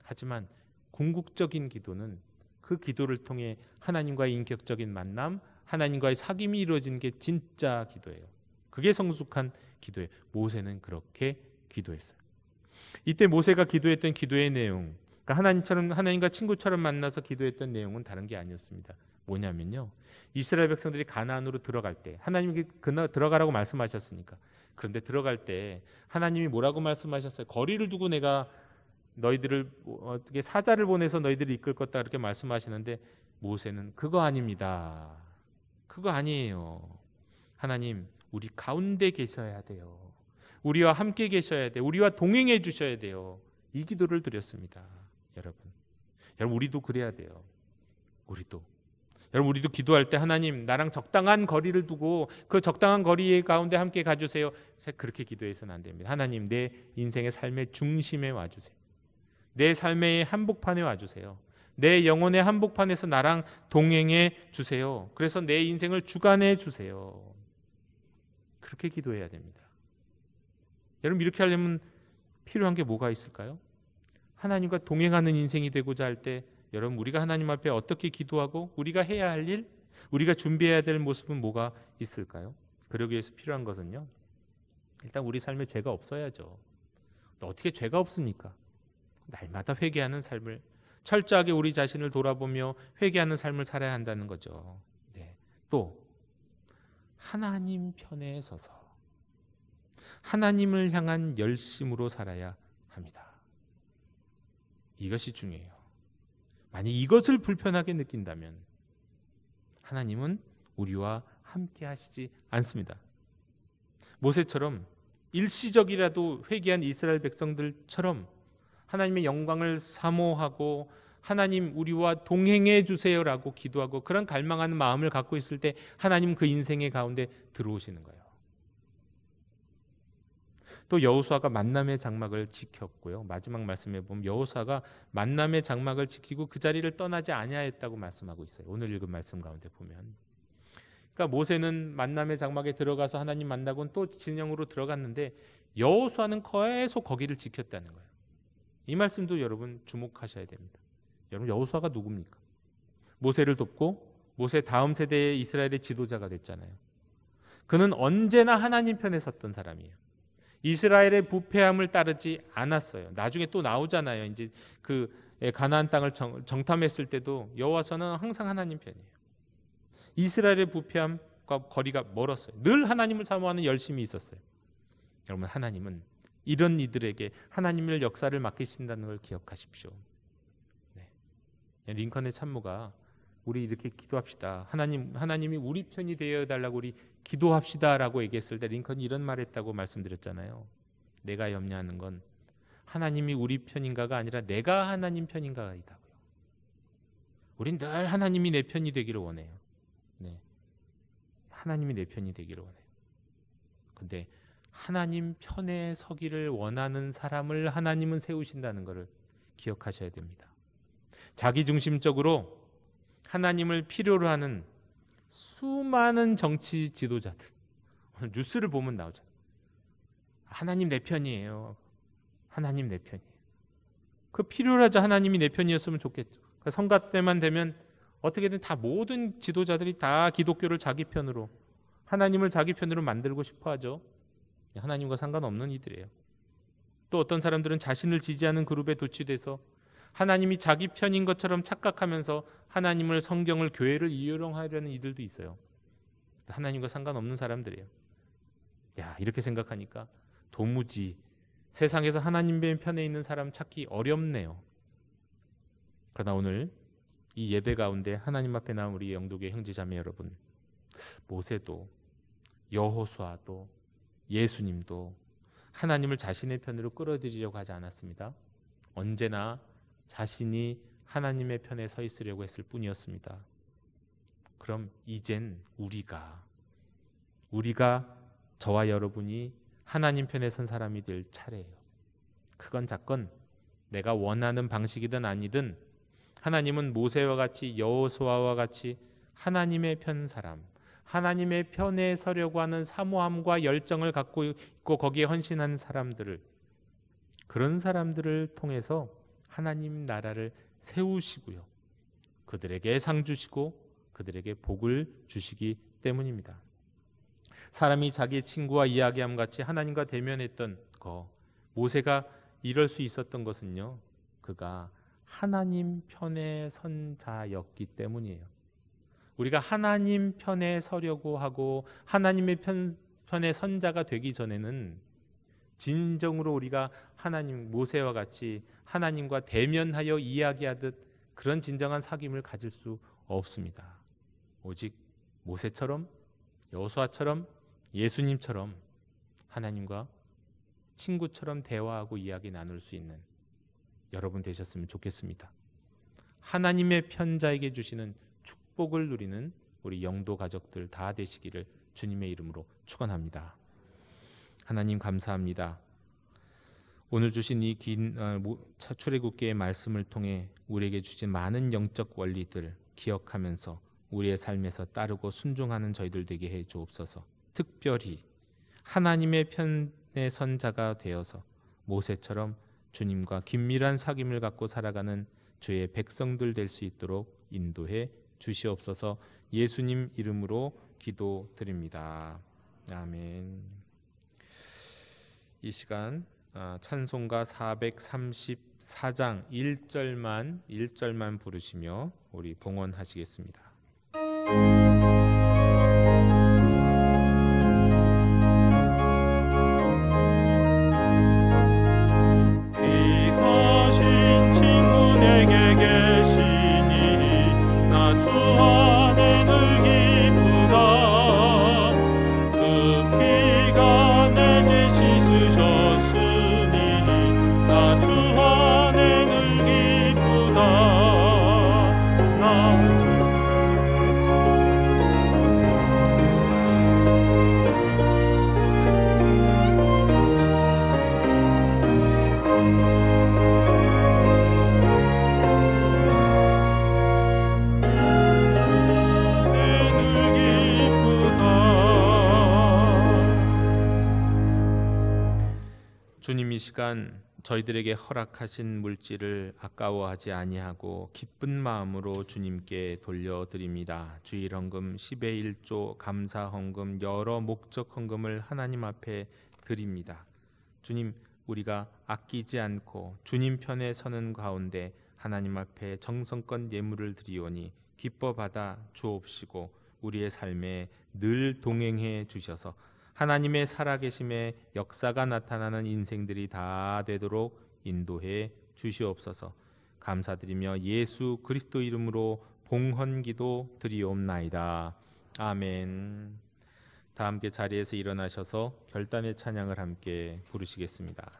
하지만 궁극적인 기도는 그 기도를 통해 하나님과의 인격적인 만남, 하나님과의 사귐이 이루어지는 게 진짜 기도예요. 그게 성숙한 기도예요. 모세는 그렇게 기도했어요. 이때 모세가 기도했던 기도의 내용, 그러니까 하나님과 친구처럼 만나서 기도했던 내용은 다른 게 아니었습니다. 뭐냐면요, 이스라엘 백성들이 가나안으로 들어갈 때 하나님이 들어가라고 말씀하셨으니까. 그런데 들어갈 때 하나님이 뭐라고 말씀하셨어요? 거리를 두고 내가 너희들을 어떻게 사자를 보내서 너희들을 이끌 것다 그렇게 말씀하시는데 모세는 그거 아닙니다. 그거 아니에요. 하나님, 우리 가운데 계셔야 돼요. 우리와 함께 계셔야 돼요. 우리와 동행해 주셔야 돼요. 이 기도를 드렸습니다. 여러분, 우리도 그래야 돼요. 우리도 기도할 때 하나님, 나랑 적당한 거리를 두고 그 적당한 거리 가운데 함께 가주세요. 그렇게 기도해서는 안 됩니다. 하나님, 내 인생의 삶의 중심에 와주세요. 내 삶의 한복판에 와주세요. 내 영혼의 한복판에서 나랑 동행해 주세요. 그래서 내 인생을 주관해 주세요. 그렇게 기도해야 됩니다. 여러분, 이렇게 하려면 필요한 게 뭐가 있을까요? 하나님과 동행하는 인생이 되고자 할 때 여러분, 우리가 하나님 앞에 어떻게 기도하고 우리가 해야 할 일, 우리가 준비해야 될 모습은 뭐가 있을까요? 그러기 위해서 필요한 것은요, 일단 우리 삶에 죄가 없어야죠. 또 어떻게 죄가 없습니까? 날마다 회개하는 삶을, 철저하게 우리 자신을 돌아보며 회개하는 삶을 살아야 한다는 거죠. 네. 또 하나님 편에 서서 하나님을 향한 열심으로 살아야 합니다. 이것이 중요해요. 만약 이것을 불편하게 느낀다면 하나님은 우리와 함께 하시지 않습니다. 모세처럼 일시적이라도 회개한 이스라엘 백성들처럼 하나님의 영광을 사모하고 하나님, 우리와 동행해 주세요라고 기도하고 그런 갈망하는 마음을 갖고 있을 때 하나님 그 인생의 가운데 들어오시는 거예요. 또 여호수아가 만남의 장막을 지켰고요. 마지막 말씀에 보면 여호수아가 만남의 장막을 지키고 그 자리를 떠나지 아니하였다고 말씀하고 있어요. 오늘 읽은 말씀 가운데 보면, 그러니까 모세는 만남의 장막에 들어가서 하나님 만나고는 또 진영으로 들어갔는데 여호수아는 계속 거기를 지켰다는 거예요. 이 말씀도 여러분 주목하셔야 됩니다. 여러분, 여호수아가 누굽니까? 모세를 돕고 모세 다음 세대의 이스라엘의 지도자가 됐잖아요. 그는 언제나 하나님 편에 섰던 사람이에요. 이스라엘의 부패함을 따르지 않았어요. 나중에 또 나오잖아요. 이제 그 가나안 땅을 정탐했을 때도 여호와서는 항상 하나님 편이에요. 이스라엘의 부패함과 거리가 멀었어요. 늘 하나님을 사모하는 열심이 있었어요. 여러분, 하나님은 이런 이들에게 하나님의 역사를 맡기신다는 걸 기억하십시오. 네. 링컨의 참모가 우리 이렇게 기도합시다. 하나님이 우리 편이 되어 달라고 우리 기도합시다라고 얘기했을 때 링컨이 이런 말했다고 말씀드렸잖아요. 내가 염려하는 건 하나님이 우리 편인가가 아니라 내가 하나님 편인가이다고요. 우린 늘 하나님이 내 편이 되기를 원해요. 네. 하나님이 내 편이 되기를 원해요. 근데 하나님 편에 서기를 원하는 사람을 하나님은 세우신다는 것을 기억하셔야 됩니다. 자기중심적으로 하나님을 필요로 하는 수많은 정치 지도자들, 뉴스를 보면 나오잖아요. 하나님 내 편이에요. 하나님 내 편이에요. 그 필요로 하자 하나님이 내 편이었으면 좋겠죠. 그러니까 성가 때만 되면 어떻게든 다 모든 지도자들이 다 기독교를 자기 편으로, 하나님을 자기 편으로 만들고 싶어 하죠. 하나님과 상관없는 이들이에요. 또 어떤 사람들은 자신을 지지하는 그룹에 도취돼서 하나님이 자기 편인 것처럼 착각하면서 하나님을, 성경을, 교회를 이용하려는 이들도 있어요. 하나님과 상관없는 사람들이에요. 이렇게 생각하니까 도무지 세상에서 하나님 편에 있는 사람 찾기 어렵네요. 그러나 오늘 이 예배 가운데 하나님 앞에 나온 우리 영도교회 형제자매 여러분, 모세도 여호수아도 예수님도 하나님을 자신의 편으로 끌어들이려고 하지 않았습니다. 언제나 자신이 하나님의 편에 서 있으려고 했을 뿐이었습니다. 그럼 이젠 우리가 저와 여러분이 하나님 편에 선 사람이 될 차례예요. 크건 작건 내가 원하는 방식이든 아니든 하나님은 모세와 같이 여호수아와 같이 하나님의 편 사람, 하나님의 편에 서려고 하는 사모함과 열정을 갖고 있고 거기에 헌신한 사람들을, 그런 사람들을 통해서 하나님 나라를 세우시고요, 그들에게 상 주시고 그들에게 복을 주시기 때문입니다. 사람이 자기 친구와 이야기함 같이 하나님과 대면했던 거, 모세가 이럴 수 있었던 것은요, 그가 하나님 편에 선 자였기 때문이에요. 우리가 하나님 편에 서려고 하고 하나님의 편에 선 자가 되기 전에는 진정으로 우리가 하나님, 모세와 같이 하나님과 대면하여 이야기하듯 그런 진정한 사귐을 가질 수 없습니다. 오직 모세처럼, 여호수아처럼, 예수님처럼 하나님과 친구처럼 대화하고 이야기 나눌 수 있는 여러분 되셨으면 좋겠습니다. 하나님의 편자에게 주시는 축복을 누리는 우리 영도 가족들 다 되시기를 주님의 이름으로 축원합니다. 하나님 감사합니다. 오늘 주신 이 긴 출애굽기의 말씀을 통해 우리에게 주신 많은 영적 원리들 기억하면서 우리의 삶에서 따르고 순종하는 저희들 되게 해 주옵소서. 특별히 하나님의 편에 선 자가 되어서 모세처럼 주님과 긴밀한 사귐을 갖고 살아가는 주의 백성들 될 수 있도록 인도해 주시옵소서. 예수님 이름으로 기도드립니다. 아멘. 이 시간 찬송가 434장 1절만 부르시며 우리 봉헌하시겠습니다. 귀하신 친구 내게 계시니 나 주 안에 늘 기쁘다. 그 피가 내 죄 씻으셨으니 나 주 안에 늘 기쁘다. 주님, 이 시간 저희들에게 허락하신 물질을 아까워하지 아니하고 기쁜 마음으로 주님께 돌려드립니다. 주일 헌금 10의 1조 감사 헌금 여러 목적 헌금을 하나님 앞에 드립니다. 주님, 우리가 아끼지 않고 주님 편에 서는 가운데 하나님 앞에 정성껏 예물을 드리오니 기뻐 받아 주옵시고 우리의 삶에 늘 동행해 주셔서 하나님의 살아계심의 역사가 나타나는 인생들이 다 되도록 인도해 주시옵소서. 감사드리며 예수 그리스도 이름으로 봉헌기도 드리옵나이다. 아멘. 다 함께 자리에서 일어나셔서 결단의 찬양을 함께 부르시겠습니다.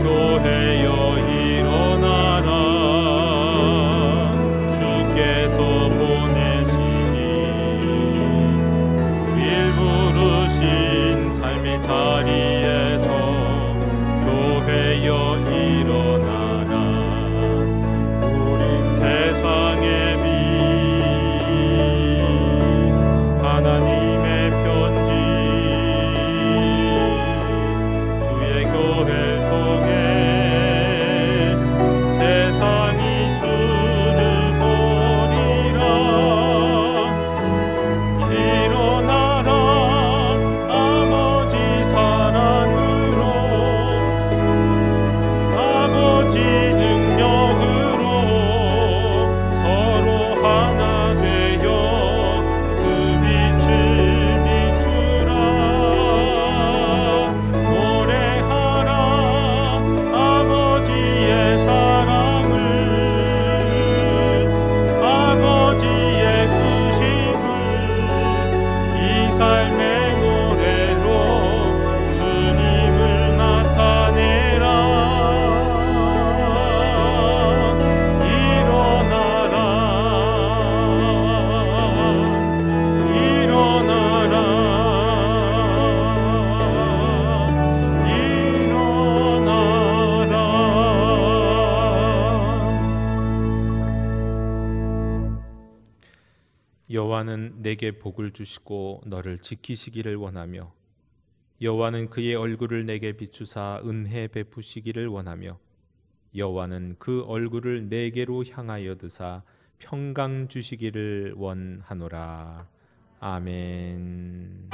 교회여 일어나라. 여호와는 내게 복을 주시고 너를 지키시기를 원하며 여호와는 그의 얼굴을 내게 비추사 은혜 베푸시기를 원하며 여호와는 그 얼굴을 내게로 향하여 드사 평강 주시기를 원하노라. 아멘.